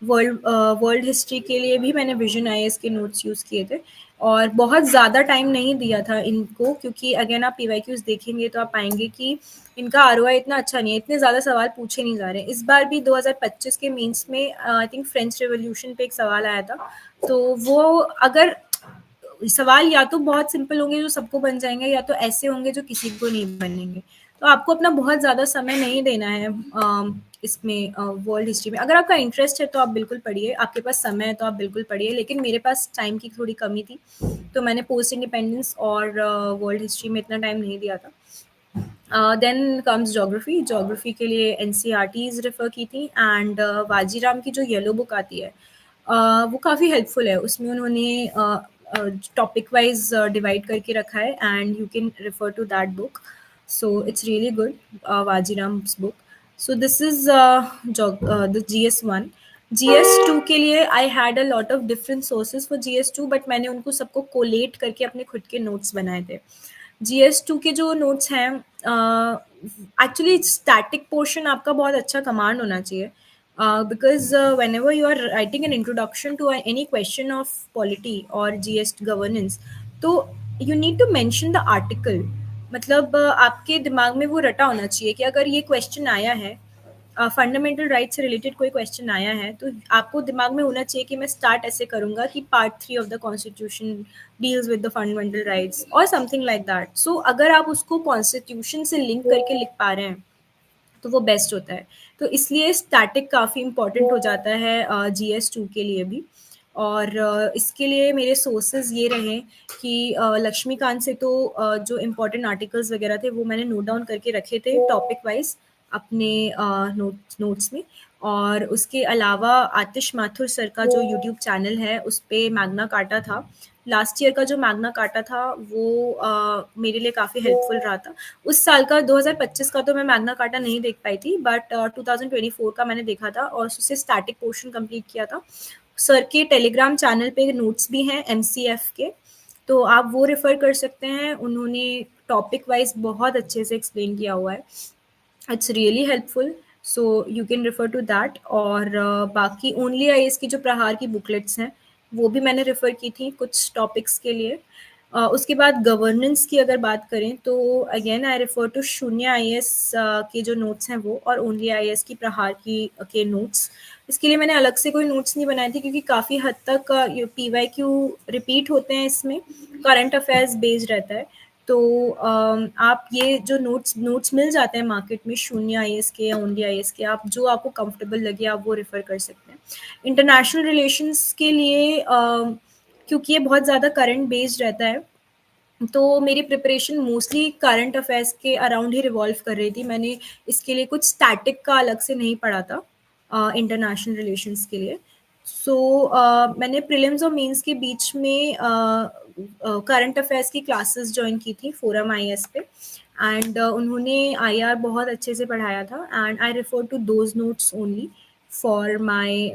वर्ल्ड हिस्ट्री के लिए भी मैंने विजन आईएएस के नोट्स यूज़ किए थे। और बहुत ज़्यादा टाइम नहीं दिया था इनको, क्योंकि अगेन आप पीवाईक्यूज देखेंगे तो आप पाएंगे कि इनका आरओआई इतना अच्छा नहीं है, इतने ज़्यादा सवाल पूछे नहीं जा रहे हैं। इस बार भी 2025 के मीन्स में आई थिंक फ्रेंच रेवोल्यूशन पे एक सवाल आया था। तो वो अगर सवाल या तो बहुत सिंपल होंगे जो सबको बन जाएंगे, या तो ऐसे होंगे जो किसी को नहीं बनेंगे। तो आपको अपना बहुत ज़्यादा समय नहीं देना है इसमें, वर्ल्ड हिस्ट्री में। अगर आपका इंटरेस्ट है तो आप बिल्कुल पढ़िए, आपके पास समय है तो आप बिल्कुल पढ़िए, लेकिन मेरे पास टाइम की थोड़ी कमी थी, तो मैंने पोस्ट इंडिपेंडेंस और वर्ल्ड हिस्ट्री में इतना टाइम नहीं दिया था। Then comes geography. जोग्राफी के लिए एनसीईआरटीज़ रेफ़र की थी। एंड वाजीराम की जो येलो बुक आती है, वो काफ़ी हेल्पफुल है। उसमें उन्होंने टॉपिक वाइज डिवाइड करके रखा है, and you can refer to that book. So it's really good, Vajiram's book. So this is the GS1। GS2 के लिए I had a lot of different sources for GS2, but मैंने उनको सबको collate करके अपने खुद के नोट्स बनाए थे। GS2 के जो नोट्स हैं, एक्चुअली स्टैटिक पोर्शन आपका बहुत अच्छा कमांड होना चाहिए, because whenever you are writing an introduction to any question of polity or GS governance, तो you need to mention the article। मतलब आपके दिमाग में वो रटा होना चाहिए कि अगर ये क्वेश्चन आया है, फंडामेंटल राइट से रिलेटेड कोई क्वेश्चन आया है, तो आपको दिमाग में होना चाहिए कि मैं स्टार्ट ऐसे करूंगा कि part 3 of the constitution deals with the fundamental rights और समथिंग लाइक दैट। सो अगर आप उसको कॉन्स्टिट्यूशन से लिंक करके लिख पा रहे हैं तो वो बेस्ट होता है। तो इसलिए स्टैटिक काफ़ी इम्पॉर्टेंट हो जाता है GS2 के लिए भी। और इसके लिए मेरे सोर्सेज ये रहे कि लक्ष्मीकांत से तो जो इम्पोर्टेंट आर्टिकल्स वगैरह थे वो मैंने नोट डाउन करके रखे थे टॉपिक वाइज अपने नोट्स में। और उसके अलावा आतिश माथुर सर का जो यूट्यूब चैनल है, उस पे मैग्ना कार्टा था। लास्ट ईयर का जो मैग्ना कार्टा था वो मेरे लिए काफ़ी हेल्पफुल रहा था। उस साल का 2025 का तो मैं मैग्ना कार्टा नहीं देख पाई थी, बट 2024 का मैंने देखा था और उससे स्टैटिक पोर्शन कंप्लीट किया था। सर के टेलीग्राम चैनल पे नोट्स भी हैं MCF के, तो आप वो रेफ़र कर सकते हैं। उन्होंने टॉपिक वाइज बहुत अच्छे से एक्सप्लेन किया हुआ है। It's really helpful, so you can refer to that. और बाकी ओनली आईएएस की जो प्रहार की बुकलेट्स हैं, वो भी मैंने रेफर की थी कुछ टॉपिक्स के लिए। उसके बाद गवर्नेंस की अगर बात करें तो अगेन आई रेफर टू शून्य आईएएस के जो नोट्स हैं वो, और ओनली आईएएस की प्रहार की के नोट्स। इसके लिए मैंने अलग से कोई नोट्स नहीं बनाए थे, क्योंकि काफ़ी हद तक PYQ रिपीट होते हैं, इसमें करंट अफेयर्स बेस्ड रहता है। तो आप ये जो नोट्स मिल जाते हैं मार्केट में शून्य आईएएस के या ओनली आईएएस के, आप जो आपको कंफर्टेबल लगे आप वो रेफर कर सकते हैं। इंटरनेशनल रिलेशंस के लिए क्योंकि ये बहुत ज़्यादा करंट बेस्ड रहता है, तो मेरी प्रिपरेशन मोस्टली करंट अफेयर्स के अराउंड ही रिवॉल्व कर रही थी। मैंने इसके लिए कुछ स्टैटिक का अलग से नहीं पढ़ा था इंटरनेशनल रिलेशंस के लिए। सो मैंने प्रीलिम्स और मेंस के बीच में करंट अफेयर्स की क्लासेस ज्वाइन की थी फोरम आईएएस पे, एंड उन्होंने आईआर बहुत अच्छे से पढ़ाया था, and I refer to those notes only for my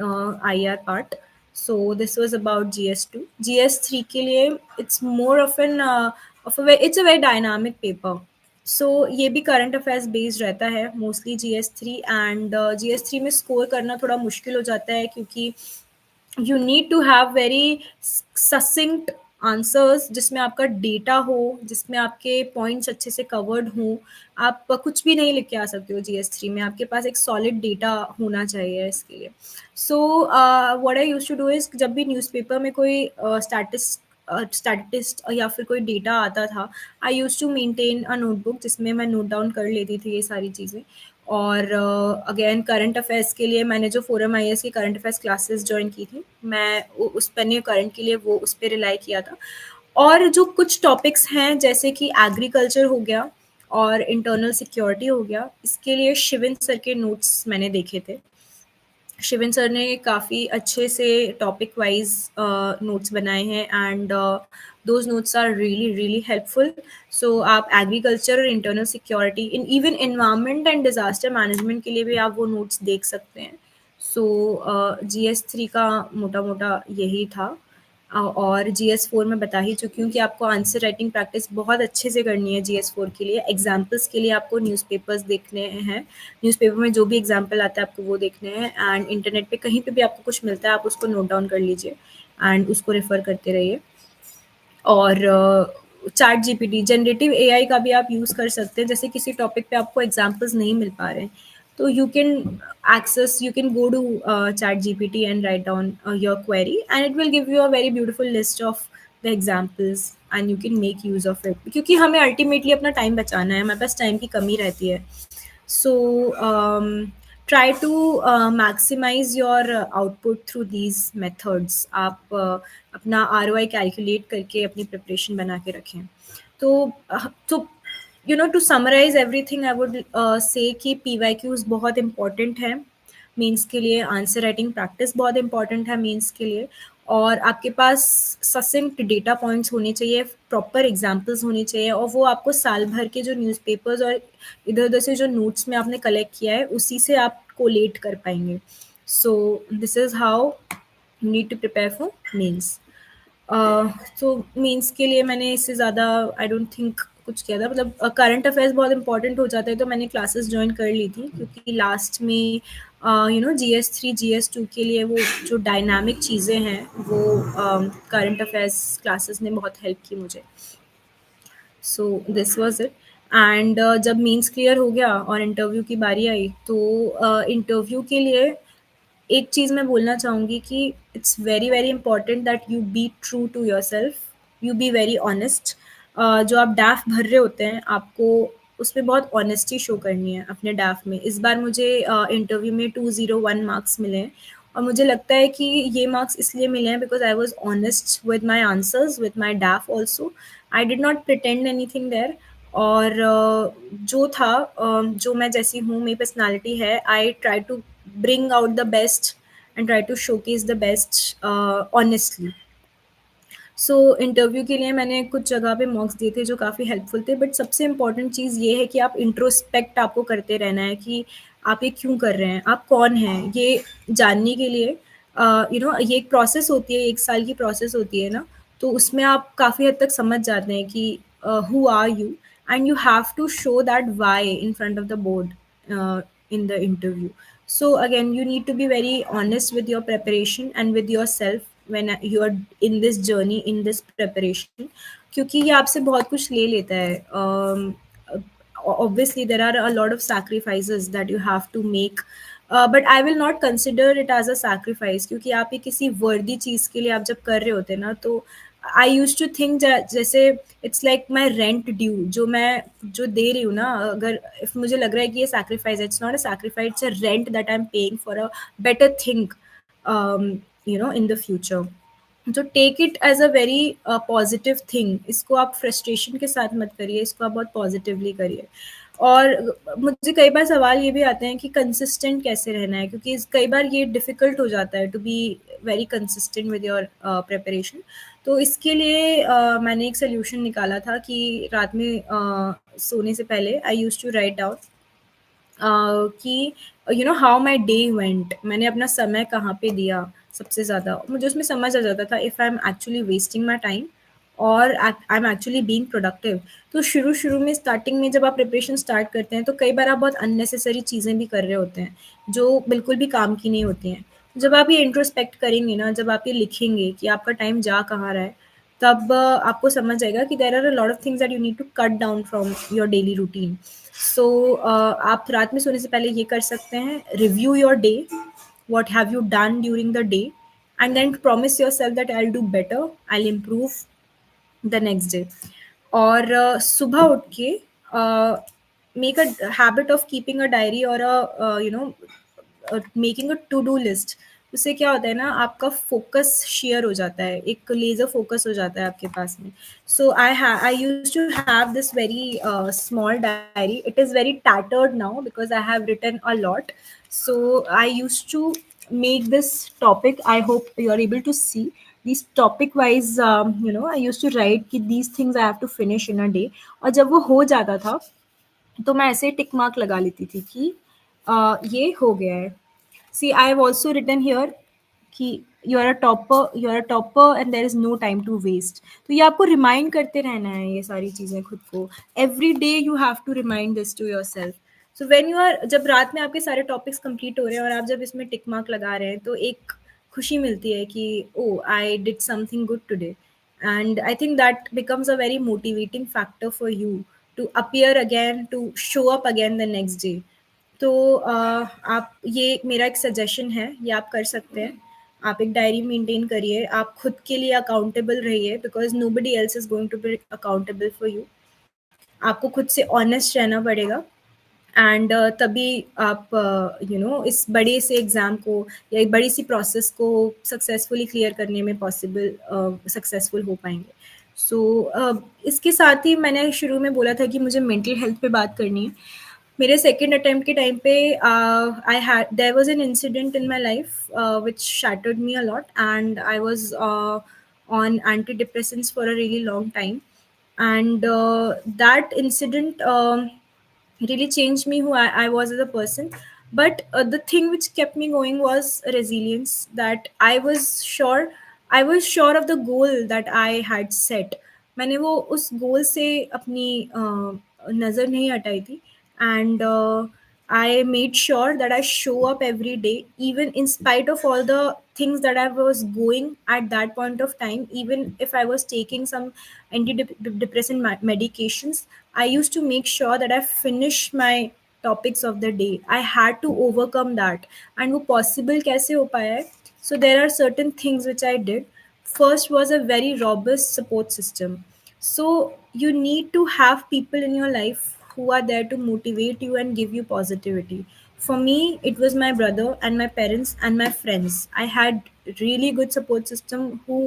IR part. So this was about GS2. GS3 के लिए it's more of an it's a very dynamic paper. So ये भी करंट अफेयर्स बेस्ड रहता है मोस्टली GS3। एंड GS3 में score करना थोड़ा मुश्किल हो जाता है, क्योंकि you need to have very succinct answers जिसमें आपका डेटा हो, जिसमें आपके पॉइंट्स अच्छे से कवर्ड हों। आप कुछ भी नहीं लिख के आ सकते हो GS3 में, आपके पास एक सॉलिड डेटा होना चाहिए इसके लिए। So what I used to do is, जब भी न्यूज़पेपर में कोई स्टैटिस्ट या फिर कोई डेटा आता था, I used to maintain a notebook जिसमें मैं नोट डाउन कर लेती थी ये सारी चीज़ें। और अगेन करंट अफेयर्स के लिए मैंने जो फोरम IAS की करंट अफेयर्स क्लासेस जॉइन की थी, मैं उस पर ने करंट के लिए वो उस पर रिलाई किया था। और जो कुछ टॉपिक्स हैं जैसे कि एग्रीकल्चर हो गया और इंटरनल सिक्योरिटी हो गया, इसके लिए शिविन सर के नोट्स मैंने देखे थे। शिविन सर ने काफ़ी अच्छे से टॉपिक वाइज नोट्स बनाए हैं, and those notes are really really helpful. So आप एग्रीकल्चर और internal security, in even environment and disaster management के लिए भी आप वो नोट्स देख सकते हैं। सो GS3 का मोटा मोटा यही था। और GS4 में बता ही चुकी हूँ कि आपको आंसर राइटिंग प्रैक्टिस बहुत अच्छे से करनी है GS4 के लिए। एग्जाम्पल्स के लिए आपको न्यूज़पेपर्स देखने हैं, न्यूज़पेपर में जो भी एग्जाम्पल आता है आपको वो देखने हैं, एंड इंटरनेट पे कहीं पे भी आपको कुछ मिलता है आप उसको नोट डाउन कर लीजिए एंड उसको रेफ़र करते रहिए। और चैट जीपीटी, जनरेटिव AI का भी आप यूज़ कर सकते हैं। जैसे किसी टॉपिक पे आपको एग्जांपल्स नहीं मिल पा रहे हैं, तो you can go to chat GPT and write down your query, and it will give you a very beautiful list of the examples and you can make use of it, क्योंकि हमें ultimately अपना time बचाना है, हमारे पास time की कमी रहती है। So try to maximize your output through these methods. आप अपना ROI कैलकुलेट करके अपनी प्रिपरेशन बना के रखें। तो to summarize everything, I would say कि PYQs बहुत इंपॉर्टेंट है मीन्स के लिए, आंसर राइटिंग प्रैक्टिस बहुत इंपॉर्टेंट है मीन्स के लिए, और आपके पास ससिंक्ट डेटा पॉइंट्स होने चाहिए, प्रॉपर एग्जांपल्स होने चाहिए, और वो आपको साल भर के जो न्यूज़पेपर्स और इधर उधर से जो नोट्स में आपने कलेक्ट किया है उसी से आप कोलेट कर पाएंगे। So this is how you need to prepare for mains. तो मेंस के लिए मैंने इससे ज़्यादा आई डोंट थिंक कुछ किया था। मतलब करंट अफेयर्स बहुत इंपॉर्टेंट हो जाते हैं तो मैंने क्लासेस ज्वाइन कर ली थी, क्योंकि लास्ट में GS3 GS2 के लिए वो जो डायनामिक चीज़ें हैं वो करंट अफेयर्स क्लासेस ने बहुत हेल्प की मुझे। So this was it. And जब मीन्स क्लियर हो गया और इंटरव्यू की बारी आई, तो इंटरव्यू के लिए एक चीज़ मैं बोलना चाहूँगी कि it's very very important that you be true to yourself, you be very honest. जो आप डैफ भर रहे होते हैं आपको उसमें बहुत ऑनेस्टी शो करनी है अपने डैफ में। इस बार मुझे इंटरव्यू में 201 मार्क्स मिले हैं, और मुझे लगता है कि ये मार्क्स इसलिए मिले हैं because I was honest with my answers, with my DAF also. I did not pretend anything there. और जो था, जो मैं जैसी हूँ, मेरी पर्सनैलिटी है, I try to bring out the best and try to showcase the best honestly. So interview के लिए मैंने कुछ जगह पे मॉक्स दिए थे जो काफ़ी हेल्पफुल थे, बट सबसे इम्पॉर्टेंट चीज़ ये है कि आप इंट्रोस्पेक्ट आपको करते रहना है कि आप ये क्यों कर रहे हैं, आप कौन हैं, ये जानने के लिए। ये एक प्रोसेस होती है, 1 साल की प्रोसेस होती है ना, तो उसमें आप काफ़ी हद तक समझ जाते हैं कि who are you, and you have to show that why in front of the board in the interview. So again, you need to be very honest with your preparation and with yourself when you are in this journey, in this preparation, क्योंकि ये आपसे बहुत कुछ ले लेता है। Obviously there are a lot of sacrifices that you have to make, but I will not consider it as a sacrifice, क्योंकि आप ये किसी वर्दी चीज़ के लिए आप जब कर रहे होते हैं ना, तो आई यूज टू थिंक जैसे it's like my rent due, जो दे रही हूँ ना, अगर इफ मुझे लग रहा है कि ये सैक्रिफाइस है, it's not a sacrifice, it's a rent that I am paying for a better thing in the future. तो take it as a very positive thing, इसको आप फ्रस्ट्रेशन के साथ मत करिए, इसको आप बहुत पॉजिटिवली करिए। और मुझे कई बार सवाल ये भी आते हैं कि कंसिस्टेंट कैसे रहना है, क्योंकि कई बार ये डिफ़िकल्ट हो जाता है to be very consistent with your preparation. तो इसके लिए मैंने एक सोल्यूशन निकाला था कि रात में सोने से पहले I used to write down कि हाउ माई डे वेंट, मैंने अपना समय कहाँ पे दिया सबसे ज़्यादा। मुझे उसमें समझ आ जाता था if I am actually wasting my time और I am actually being productive. तो शुरू में स्टार्टिंग में जब आप प्रिपरेशन स्टार्ट करते हैं तो कई बार आप बहुत अननेसेसरी चीज़ें भी कर रहे होते हैं जो बिल्कुल भी काम की नहीं होती हैं। जब आप ये इंट्रोस्पेक्ट करेंगे ना, जब आप ये लिखेंगे कि आपका टाइम जा कहाँ रहा है, तब आपको समझ आएगा कि there are a lot of things that you need to cut down from your daily routine. So आप रात में सोने से पहले ये कर सकते हैं, review your day, what have you done during the day, and then promise yourself that I'll do better, I'll improve the next day. और सुबह उठ के make a habit of keeping a diary और uh you know making a to do list. उससे क्या होता है ना, आपका फोकस शेयर हो जाता है, एक लेजर फोकस हो जाता है आपके पास में। So I use to have this very small diary, it is very tattered now because I have written a lot. So I use to make this topic, I hope you are able to see these topic wise, I used to write कि these things I have to finish in a day। और जब वो हो जाता था तो मैं ऐसे टिक मार्क लगा लेती थी कि ये हो गया है। See I have also written here कि you are a topper and there is no time to waste. तो ये आपको रिमाइंड करते रहना है ये सारी चीज़ें खुद को, every day you have to remind this to yourself. So when you are, जब रात में आपके सारे टॉपिक्स कंप्लीट हो रहे हैं और आप जब इसमें टिक मार्क लगा रहे हैं तो एक खुशी मिलती है कि oh I did something good today. and I think that becomes a very motivating factor for you to appear again, to show up again the next day। तो आप, ये मेरा एक सजेशन है, ये आप कर सकते हैं। आप एक डायरी मेंटेन करिए, आप खुद के लिए अकाउंटेबल रहिए because nobody else is going to be accountable for you. आपको खुद से ऑनेस्ट रहना पड़ेगा एंड तभी आप इस बड़े से एग्ज़ाम को या एक बड़ी सी प्रोसेस को सक्सेसफुली क्लियर करने में पॉसिबल सक्सेसफुल हो पाएंगे। सो इसके साथ ही मैंने शुरू में बोला था कि मुझे मेंटल हेल्थ पे बात करनी है। मेरे सेकेंड अटेम्प्ट के टाइम पे I had there was an incident in my life which shattered me a lot and I was on anti depressants for a really long time and that incident really changed me who I was as a person. But the thing which kept me going was resilience, that I was sure of the goal that I had set। मैंने वो उस गोल से अपनी नज़र नहीं हटाई थी and I made sure that I show up every day, even in spite of all the things that I was going at that point of time. Even if I was taking some antidepressant medications, I used to make sure that I finish my topics of the day। I had to overcome that, and वो possible कैसे हो पाया है? So there are certain things which I did। First was a very robust support system। So you need to have people in your life who are there to motivate you and give you positivity। For me, it was my brother and my parents and my friends। I had really good support system who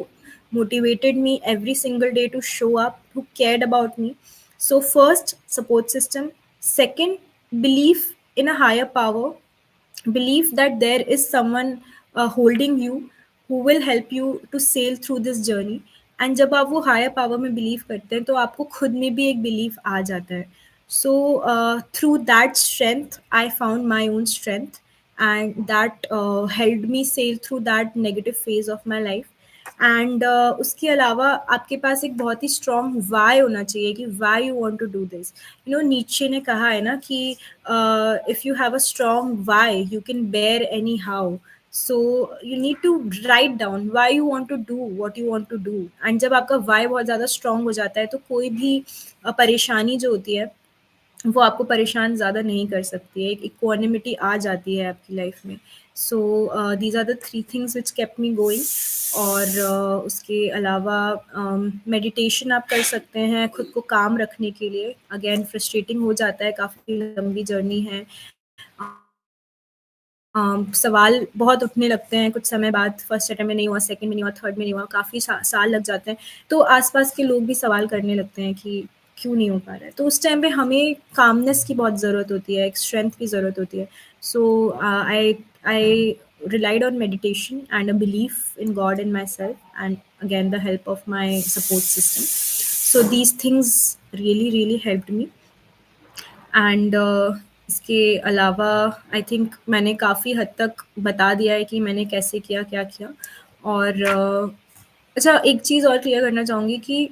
motivated me every single day to show up, who cared about me। So first, support system. Second, belief in a higher power, believe that there is someone holding you who will help you to sail through this journey। And जब आप वो higher power में believe करते हैं तो आपको खुद में भी एक बिलीव आ जाता है। So through that strength I found my own strength and that held me sail through that negative phase of my life. And उसके अलावा आपके पास एक बहुत ही स्ट्रॉन्ग वाई होना चाहिए कि why you want to do this. Nietzsche ने कहा है ना कि if you have a strong why you can bear anyhow. So you need to write down why you want to do what you want to do. And जब आपका Y बहुत ज़्यादा strong हो जाता है तो कोई भी परेशानी जो होती है वो आपको परेशान ज़्यादा नहीं कर सकती है, एक इक्वानिमिटी आ जाती है आपकी लाइफ में। So these are the three things which kept me going. और उसके अलावा मेडिटेशन आप कर सकते हैं खुद को काम रखने के लिए। अगेन फ्रस्ट्रेटिंग हो जाता है, काफ़ी लंबी जर्नी है, सवाल बहुत उठने लगते हैं कुछ समय बाद, फर्स्ट अटेम्प्ट में नहीं हुआ, सेकंड में नहीं हुआ, थर्ड में नहीं हुआ, काफ़ी साल लग जाते हैं। तो आसपास के लोग भी सवाल करने लगते हैं कि क्यों नहीं हो पा रहा है। तो उस टाइम पे हमें कामनेस की बहुत ज़रूरत होती है, एक स्ट्रेंथ की ज़रूरत होती है। So I relied on meditation and a belief in God and myself, and again the help of my support system। So these things really helped me। And इसके अलावा आई थिंक मैंने काफ़ी हद तक बता दिया है कि मैंने कैसे किया, क्या किया। और अच्छा, एक चीज़ और क्लियर करना चाहूँगी कि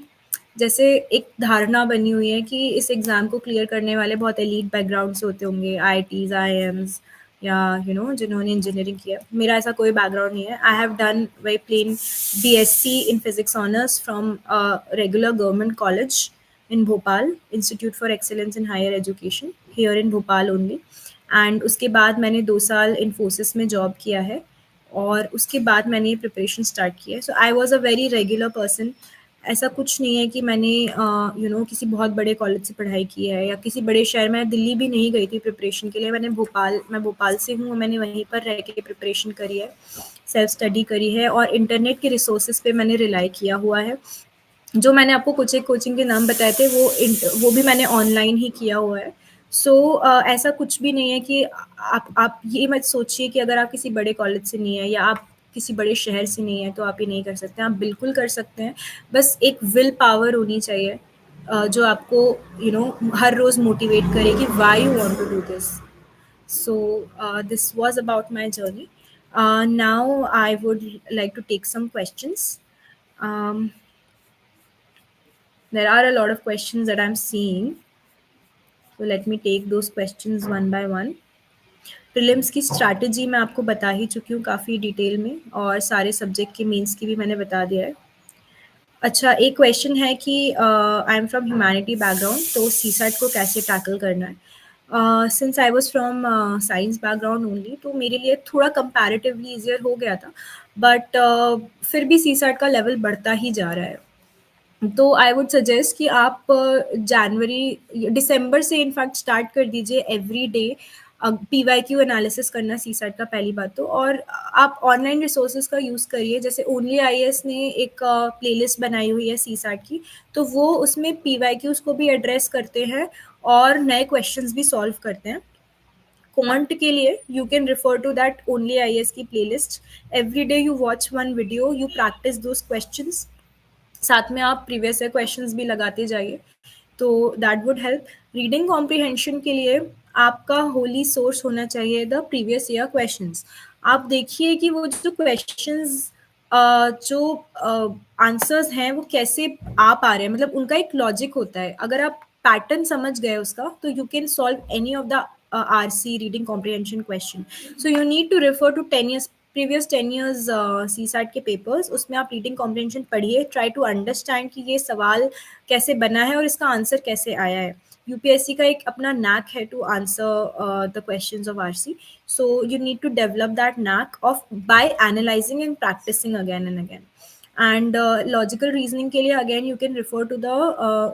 जैसे एक धारणा बनी हुई है कि इस एग्ज़ाम को क्लियर करने वाले बहुत एलीट बैकग्राउंड से होते होंगे, आईआईटीज़, आईआईएम्स, या जिन्होंने इंजीनियरिंग किया। मेरा ऐसा कोई बैकग्राउंड नहीं है। I have done very plain BSc in physics honours from regular government college in Bhopal, institute for excellence in higher education, here in Bhopal only. And उसके बाद मैंने 2 साल इन्फोसिस में जॉब किया है, और उसके बाद मैंने ये प्रिपरेशन स्टार्ट की है। So I was a very regular person. ऐसा कुछ नहीं है कि मैंने किसी बहुत बड़े कॉलेज से पढ़ाई की है या किसी बड़े शहर में। दिल्ली भी नहीं गई थी प्रिपरेशन के लिए। मैं भोपाल से हूँ, मैंने वहीं पर रह के प्रिपरेशन करी है, सेल्फ स्टडी करी है, और इंटरनेट के रिसोर्सेज पे मैंने रिलाई किया हुआ है। जो मैंने आपको कुछ एक कोचिंग के नाम बताए थे, वो भी मैंने ऑनलाइन ही किया हुआ है। सो ऐसा कुछ भी नहीं है कि आप ये मत सोचिए कि अगर आप किसी बड़े कॉलेज से नहीं है या आप किसी बड़े शहर से नहीं है तो आप ये नहीं कर सकते। आप बिल्कुल कर सकते हैं। बस एक विल पावर होनी चाहिए, जो आपको हर रोज मोटिवेट करे कि why you want to do this. So this was about my journey. Now I would like to take some questions. Um, there are a lot of questions that I'm seeing. So let me take those questions one by one. Prelims की strategy मैं आपको बता ही चुकी हूँ काफ़ी detail में, और सारे सब्जेक्ट के मेंस की भी मैंने बता दिया है। अच्छा, एक क्वेश्चन है कि I am from humanity background, तो सीसैट को कैसे टैकल करना है। Since I was from science background only, तो मेरे लिए थोड़ा कंपैरेटिवली ईजियर हो गया था, बट फिर भी सीसैट का लेवल बढ़ता ही जा रहा है। तो आई वुड सजेस्ट कि आप जनवरी दिसंबर से इनफैक्ट स्टार्ट कर दीजिए एवरी डे PYQ एनालिसिस करना सीसैट का, पहली बात तो। और आप ऑनलाइन रिसोर्सेज का यूज़ करिए, जैसे ओनली IAS ने एक प्लेलिस्ट बनाई हुई है सीसैट की, तो वो उसमें PYQs को भी एड्रेस करते हैं और नए क्वेश्चंस भी सॉल्व करते हैं। क्वांट के लिए you can refer to that only IAS की playlist. Every day you watch one video, you practise those questions, साथ में आप प्रीवियस ईयर क्वेश्चंस भी लगाते जाइए, तो that would help. Reading comprehension के लिए आपका होली सोर्स होना चाहिए द प्रीवियस ईयर क्वेश्चंस। आप देखिए कि वो जो क्वेश्चंस जो आंसर्स हैं वो कैसे आ पा रहे हैं, मतलब उनका एक लॉजिक होता है। अगर आप पैटर्न समझ गए उसका, तो you can solve any of the RC reading comprehension question. So you need to refer to 10 years previous 10 years CSAT के पेपर्स। उसमें आप रीडिंग कॉम्प्रिहेंशन पढ़िए, ट्राई टू अंडरस्टैंड कि ये सवाल कैसे बना है और इसका आंसर कैसे आया है। UPSC का एक अपना नैक है to answer the questions of RC, so you need to develop that knack of by analyzing and practicing again and again. And logical reasoning के लिए again you can refer to the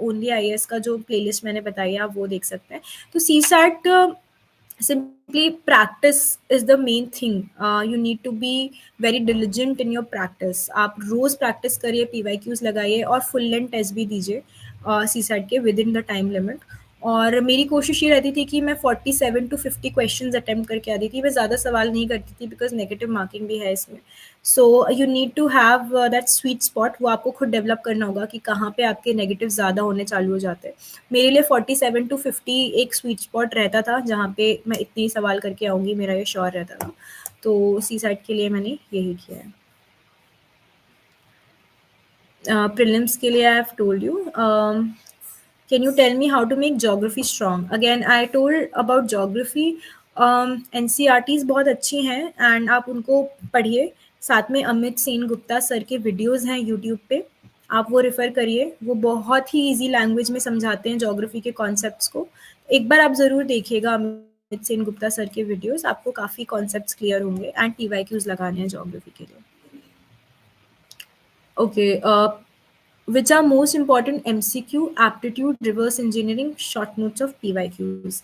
only IAS का जो playlist मैंने बताई है, आप वो देख सकते हैं। तो CSAT simply practice is the main thing. You need to be very diligent in your practice. आप रोज प्रैक्टिस करिए, PYQs लगाइए और फुल लेंथ टेस्ट भी दीजिए CSAT के with in the time limit. और मेरी कोशिश ये रहती थी कि मैं 47 to 50 क्वेश्चंस अटेम्प्ट करके आती थी। मैं ज़्यादा सवाल नहीं करती थी बिकॉज नेगेटिव मार्किंग भी है इसमें। So you need to have that sweet spot, वो आपको खुद डेवलप करना होगा कि कहाँ पे आपके नेगेटिव ज़्यादा होने चालू हो जाते हैं। मेरे लिए 47 to 50 एक स्वीट स्पॉट रहता था जहाँ पे मैं इतने ही सवाल करके आऊँगी, मेरा ये श्योर रहता था। तो CSAT के लिए मैंने यही किया है। Prelims के लिए I have told you. Can you tell me how to make geography strong? Again, I told about geography. NCRTs बहुत अच्छी हैं एंड आप उनको पढ़िए। साथ में अमित सेन गुप्ता सर के वीडियोस हैं यूट्यूब पे, आप वो रेफर करिए। वो बहुत ही इजी लैंग्वेज में समझाते हैं ज्योग्राफी के कॉन्सेप्ट्स को। एक बार आप ज़रूर देखिएगा अमित सेन गुप्ता सर के वीडियोस, आपको काफ़ी कॉन्सेप्ट्स क्लियर होंगे। एंड PYQs लगाने हैं ज्योग्राफी के लिए। Okay, which are most important MCQ, aptitude, reverse engineering, short notes of PYQs?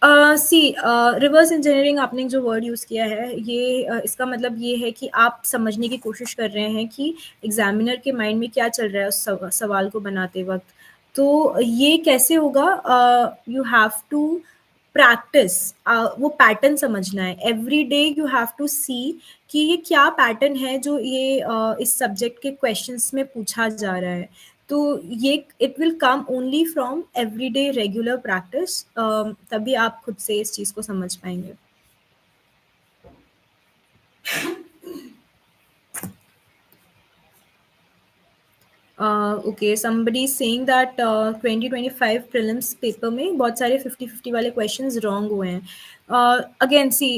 Reverse engineering आपने जो वर्ड यूज़ किया है, ये इसका मतलब ये है कि आप समझने की कोशिश कर रहे हैं कि एग्जामिनर के माइंड में क्या चल रहा है उस सवाल को बनाते वक्त। तो ये कैसे होगा? यू हैव टू प्रैक्टिस, वो पैटर्न समझना है। Every day you have to see कि ये क्या पैटर्न है जो ये इस सब्जेक्ट के क्वेश्चंस में पूछा जा रहा है। तो ये it will come only from everyday regular practice, तभी आप खुद से इस चीज़ को समझ पाएंगे। Okay, somebody saying that 2025 prelims paper में बहुत सारे 50-50 वाले क्वेश्चंस रॉन्ग हुए हैं. Again see,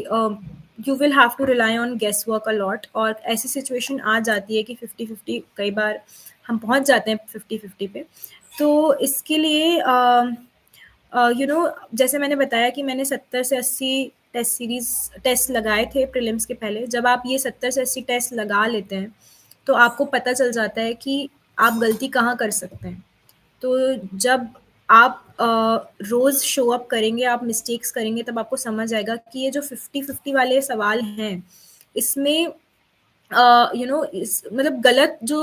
you will have to rely on guesswork a lot, और ऐसी सिचुएशन आ जाती है कि 50-50 कई बार हम पहुंच जाते हैं 50-50 पे. तो इसके लिए जैसे मैंने बताया कि मैंने 70 से 80 टेस्ट लगाए थे प्रीलिम्स के पहले. जब आप ये 70 से 80 टेस्ट लगा लेते हैं तो आपको पता चल जाता है कि आप गलती कहाँ कर सकते हैं. तो जब आप रोज़ शो अप करेंगे, आप मिस्टेक्स करेंगे, तब आपको समझ आएगा कि ये जो 50-50 वाले सवाल हैं, इसमें इस मतलब गलत जो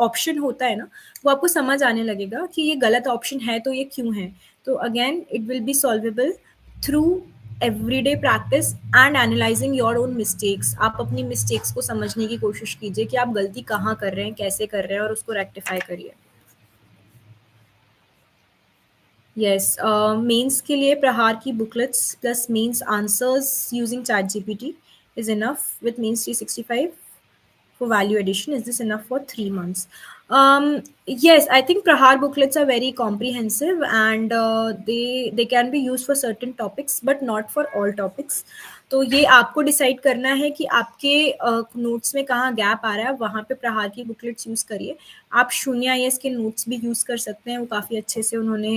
ऑप्शन होता है ना, वो आपको समझ आने लगेगा कि ये गलत ऑप्शन है तो ये क्यों है. तो again it will be solvable through everyday practice and analysing your own mistakes. आप अपनी मिस्टेक्स को समझने की कोशिश कीजिए कि आप गलती कहाँ कर रहे हैं, कैसे कर रहे हैं, और उसको रेक्टिफाई करिए. यस, मेंस के लिए प्रहार की booklets plus mains answers using ChatGPT is enough with mains 365 for value addition. Is this enough for 3 months? Yes, I think Prahar booklets are very comprehensive, and they can be used for certain topics but not for all topics. तो ये आपको decide करना है कि आपके notes में कहाँ gap आ रहा है, वहाँ पे प्रहार की बुकलेट्स यूज़ करिए. आप शून्य आईएएस के नोट्स भी यूज़ कर सकते हैं, वो काफ़ी अच्छे से उन्होंने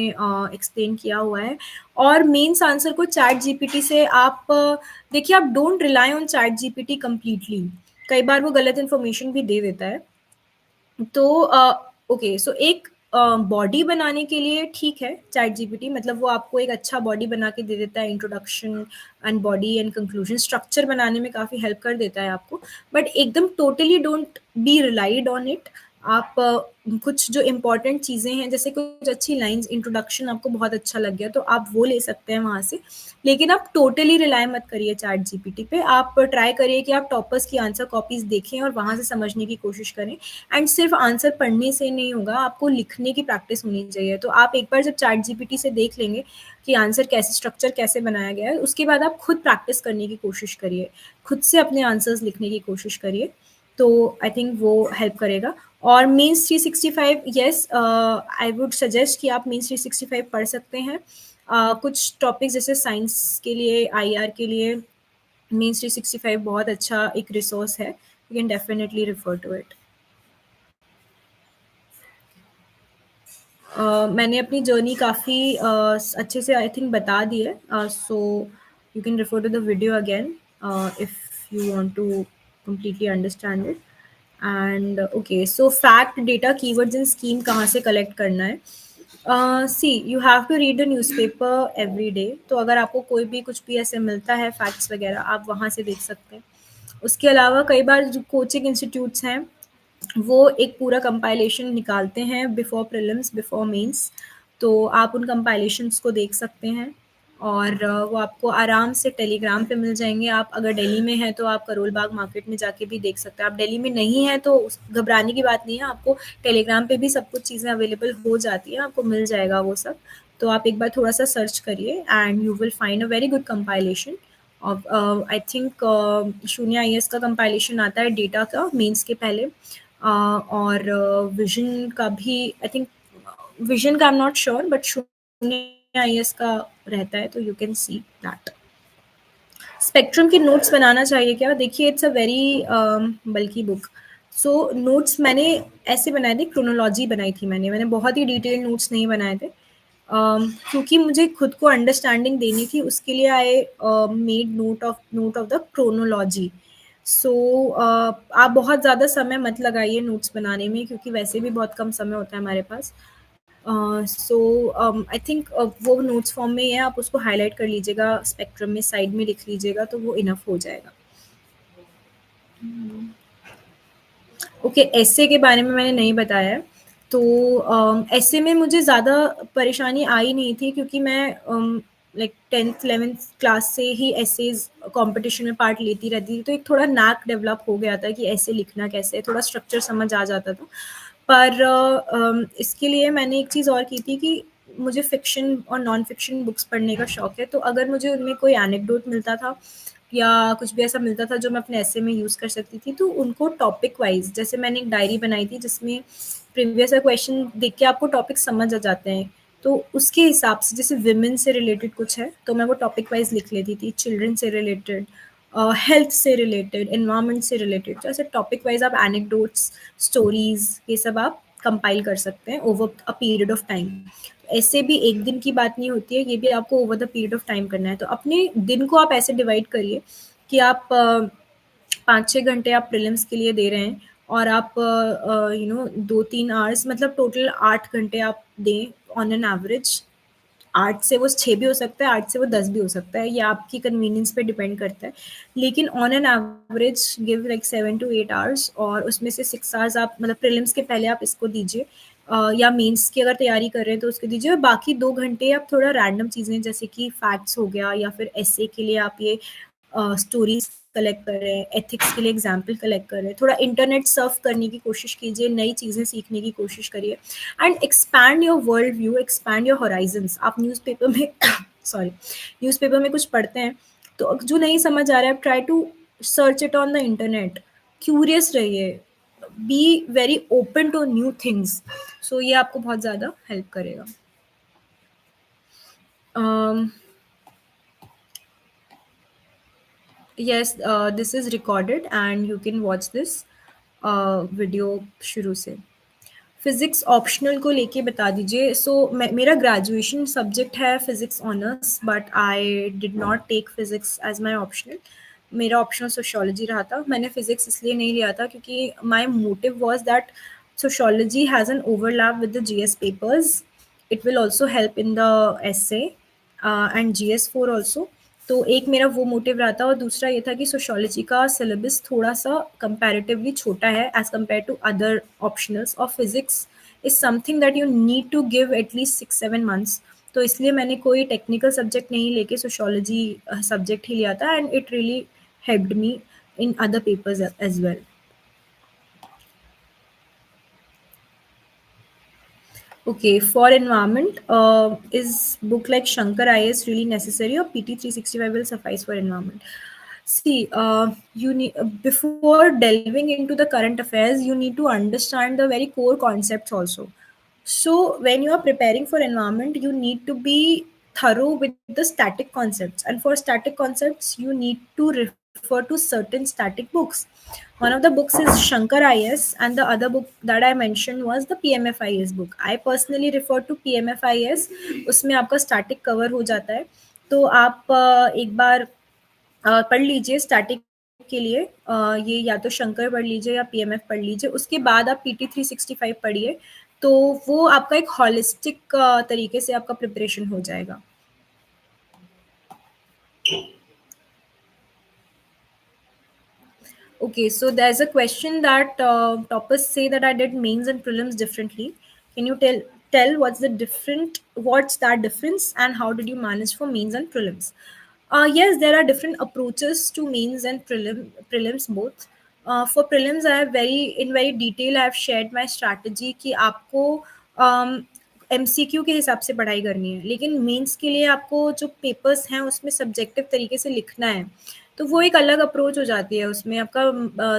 एक्सप्लेन किया हुआ है. और मेंस आंसर को चैट जीपीटी से आप देखिए, आप don't rely on chat GPT completely. कई बार वो गलत इन्फॉर्मेशन भी दे देता है. तो ओके, सो एक बॉडी बनाने के लिए ठीक है चैट जीपीटी, मतलब वो आपको एक अच्छा बॉडी बना के दे देता है. Introduction and body and conclusion structure बनाने में काफ़ी हेल्प कर देता है आपको. बट एकदम totally don't be relied on it. आप कुछ जो इम्पोर्टेंट चीज़ें हैं, जैसे कुछ अच्छी लाइंस, इंट्रोडक्शन आपको बहुत अच्छा लग गया तो आप वो ले सकते हैं वहाँ से. लेकिन आप टोटली रिलाई मत करिए चैट जीपीटी पे. आप ट्राई करिए कि आप टॉपर्स की आंसर कॉपीज देखें और वहाँ से समझने की कोशिश करें. एंड सिर्फ आंसर पढ़ने से नहीं होगा, आपको लिखने की प्रैक्टिस होनी चाहिए. तो आप एक बार जब चैट जीपीटी से देख लेंगे कि आंसर कैसे, स्ट्रक्चर कैसे बनाया गया है, उसके बाद आप खुद प्रैक्टिस करने की कोशिश करिए, खुद से अपने आंसर्स लिखने की कोशिश करिए. तो आई थिंक वो हेल्प करेगा. और means 365, yes, I would suggest कि आप मीन्स 365 पढ़ सकते हैं. कुछ टॉपिक्स जैसे साइंस के लिए, आईआर के लिए मीन्स 365 बहुत अच्छा एक रिसोर्स है. You can definitely refer to it. मैंने अपनी जर्नी काफ़ी अच्छे से आई थिंक बता दी है. So you can refer to the video again if you want to completely understand it. And okay, so fact, data, keywords and scheme कहाँ से कलेक्ट करना है. See, you have to read the newspaper every day. तो अगर आपको कोई भी कुछ भी ऐसे मिलता है फैक्ट्स वगैरह, आप वहाँ से देख सकते हैं. उसके अलावा कई बार जो कोचिंग इंस्टीट्यूट्स हैं, वो एक पूरा कंपाइलेशन निकालते हैं बिफोर प्रीलिम्स, बिफोर मेंस. तो आप उन कंपाइलेशंस को देख सकते हैं, और वो आपको आराम से टेलीग्राम पे मिल जाएंगे. आप अगर दिल्ली में हैं तो आप करोल बाग मार्केट में जाके भी देख सकते हैं. आप दिल्ली में नहीं हैं तो घबराने की बात नहीं है, आपको टेलीग्राम पे भी सब कुछ चीज़ें अवेलेबल हो जाती हैं, आपको मिल जाएगा वो सब. तो आप एक बार थोड़ा सा सर्च करिए and you will find a very good compilation of, I think शून्य आईएएस का कंपाइलेशन आता है डेटा का मेंस के पहले. और विजन का भी, आई थिंक विजन का I am not sure, but शून्य आईएएस का रहता है, तो you can see that. Spectrum के नोट्स बनाना चाहिए क्या? देखिए, इट्स अ वेरी बल्कि बुक. सो नोट्स मैंने ऐसे बनाए थे, क्रोनोलॉजी बनाई थी मैंने बहुत ही डिटेल नोट्स नहीं बनाए थे. क्योंकि मुझे खुद को अंडरस्टैंडिंग देनी थी, उसके लिए I made note of the chronology. So आप बहुत ज़्यादा समय मत लगाइए नोट्स बनाने में, क्योंकि वैसे भी बहुत कम समय होता है हमारे पास. सो आई थिंक वो नोट्स फॉर्म में है, आप उसको हाईलाइट कर लीजिएगा, स्पेक्ट्रम में साइड में लिख लीजिएगा, तो वो इनफ हो जाएगा. ओके, ऐसे के बारे में मैंने नहीं बताया है. तो ऐसे में मुझे ज़्यादा परेशानी आई नहीं थी, क्योंकि मैं लाइक 10th 11th क्लास से ही एसेज कंपटीशन में पार्ट लेती रहती थी. तो एक थोड़ा नैक डेवलप हो गया था कि ऐसे लिखना कैसे है, थोड़ा स्ट्रक्चर समझ आ जाता था. पर इसके लिए मैंने एक चीज़ और की थी कि मुझे फ़िक्शन और नॉन फ़िक्शन बुक्स पढ़ने का शौक है. तो अगर मुझे उनमें कोई एनेक्डोट मिलता था या कुछ भी ऐसा मिलता था जो मैं अपने ऐसे में यूज़ कर सकती थी, तो उनको टॉपिक वाइज़, जैसे मैंने एक डायरी बनाई थी जिसमें प्रीवियस क्वेश्चन देख के आपको टॉपिक समझ आ जाते हैं, तो उसके हिसाब से जैसे विमेन से रिलेटेड कुछ है तो मैं वो टॉपिक वाइज़ लिख लेती थी, चिल्ड्रन से रिलेटेड, हेल्थ से रिलेटेड, एनवायरनमेंट से रिलेटेड, तो ऐसे टॉपिक वाइज़ आप एनेक्डोट्स, स्टोरीज़ ये सब आप कंपाइल कर सकते हैं over a period of time. ऐसे भी एक दिन की बात नहीं होती है, ये भी आपको over the period of time करना है। तो अपने दिन को आप ऐसे डिवाइड करिए कि आप 5-6 घंटे आप प्रीलिम्स के लिए दे रहे हैं और आप 2-3 आवर्स, मतलब टोटल 8 घंटे आप दें ऑन एन एवरेज। 8 से वो 6 भी हो सकता है, 8 से वो 10 भी हो सकता है, ये आपकी कन्वीनियंस पे डिपेंड करता है। लेकिन on an average give like 7 to 8 hours, और उसमें से 6 आवर्स आप मतलब प्रीलिम्स के पहले आप इसको दीजिए, या मेंस की अगर तैयारी कर रहे हैं तो उसको दीजिए, और बाकी 2 घंटे आप थोड़ा रैंडम चीज़ें जैसे कि फैक्ट्स हो गया, या फिर ऐसे के लिए आप ये स्टोरीज कलेक्ट कर रहे हैं, एथिक्स के लिए एग्जाम्पल कलेक्ट कर रहे हैं, थोड़ा इंटरनेट सर्फ करने की कोशिश कीजिए, नई चीज़ें सीखने की कोशिश करिए, and expand your world view, expand your Horizons. आप न्यूज़पेपर में सॉरी, न्यूज़पेपर में कुछ पढ़ते हैं तो जो नहीं समझ आ रहा है, आप try to search it on the internet, curious रहिए, be very open to new things. So ये आपको बहुत ज़्यादा हेल्प करेगा। um, yes, this is recorded and you can watch this video शुरू से। फिजिक्स ऑप्शनल को लेके बता दीजिए। सो मेरा ग्रेजुएशन सब्जेक्ट है physics honours, but I did not take physics as my optional. मेरा ऑप्शनल सोशियोलॉजी रहा था। मैंने फिजिक्स इसलिए नहीं लिया था क्योंकि my motive was that sociology has an overlap with the GS papers. It will also help in the essay and GS 4 also. तो एक मेरा वो मोटिव रहा था, और दूसरा ये था कि सोशियोलॉजी का सिलेबस थोड़ा सा कंपैरेटिवली छोटा है as compare to other optionals, और physics is something that you need to give at least 6-7 months. तो इसलिए मैंने कोई टेक्निकल सब्जेक्ट नहीं लेके सोशियोलॉजी सब्जेक्ट ही लिया था, and it really helped me in other papers as well. Okay, for environment, is book like Shankar IS really necessary, or PT 365 will suffice for environment? See, you need before delving into the current affairs, you need to understand the very core concepts also. So when you are preparing for environment, you need to be thorough with the static concepts, and for static concepts, you need to refer to certain static books. One of the books is Shankar IS, and the other book that I mentioned was the PMFIS book. I personally refer to PMFIS. उसमें आपका static cover हो जाता है, तो आप एक बार पढ़ लीजिए स्टैटिक के लिए, ये या तो शंकर पढ़ लीजिए या पीएमएफ पढ़ लीजिए, उसके बाद आप पीटी 365 पढ़िए, तो वो आपका एक हॉलिस्टिक तरीके से आपका प्रिपरेशन हो जाएगा। Okay, so there's a question that toppers say that I did mains and prelims differently. Can you tell what's that difference, and how did you manage for mains and prelims? Yes, there are different approaches to mains and prelims both. For prelims, I have very detail I have shared my strategy कि आपको MCQ के हिसाब से पढ़ाई करनी है, लेकिन mains के लिए आपको जो पेपर्स हैं उसमें सब्जेक्टिव तरीके से लिखना है, तो वो एक अलग अप्रोच हो जाती है। उसमें आपका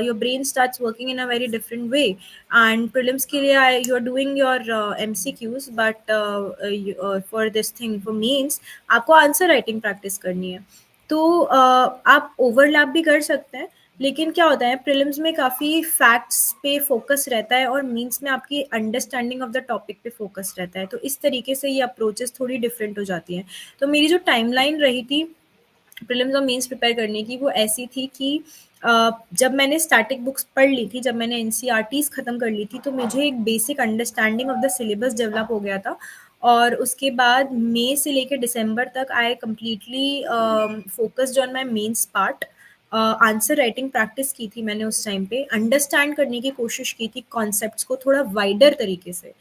your brain starts working in a very different way, and prelims के लिए you are doing your MCQs, but for this thing for mains आपको आंसर राइटिंग प्रैक्टिस करनी है। तो आप ओवरलैप भी कर सकते हैं, लेकिन क्या होता है प्रीलिम्स में काफ़ी फैक्ट्स पे फोकस रहता है, और मीन्स में आपकी अंडरस्टैंडिंग ऑफ द टॉपिक पे फोकस रहता है, तो इस तरीके से ये अप्रोचेस थोड़ी डिफरेंट हो जाती हैं। तो मेरी जो टाइमलाइन रही थी प्रीलिम्स और मेंस प्रिपेयर करने की, वो ऐसी थी कि जब मैंने स्टैटिक बुक्स पढ़ ली थी, जब मैंने एनसीईआरटीज़ ख़त्म कर ली थी, तो मुझे एक basic understanding of the syllabus develop हो गया था, और उसके बाद मई से लेकर दिसंबर तक I completely focused on my mains part. Answer writing practice की थी मैंने उस टाइम पे, अंडरस्टैंड करने की कोशिश की थी कॉन्सेप्ट्स को थोड़ा वाइडर तरीके से।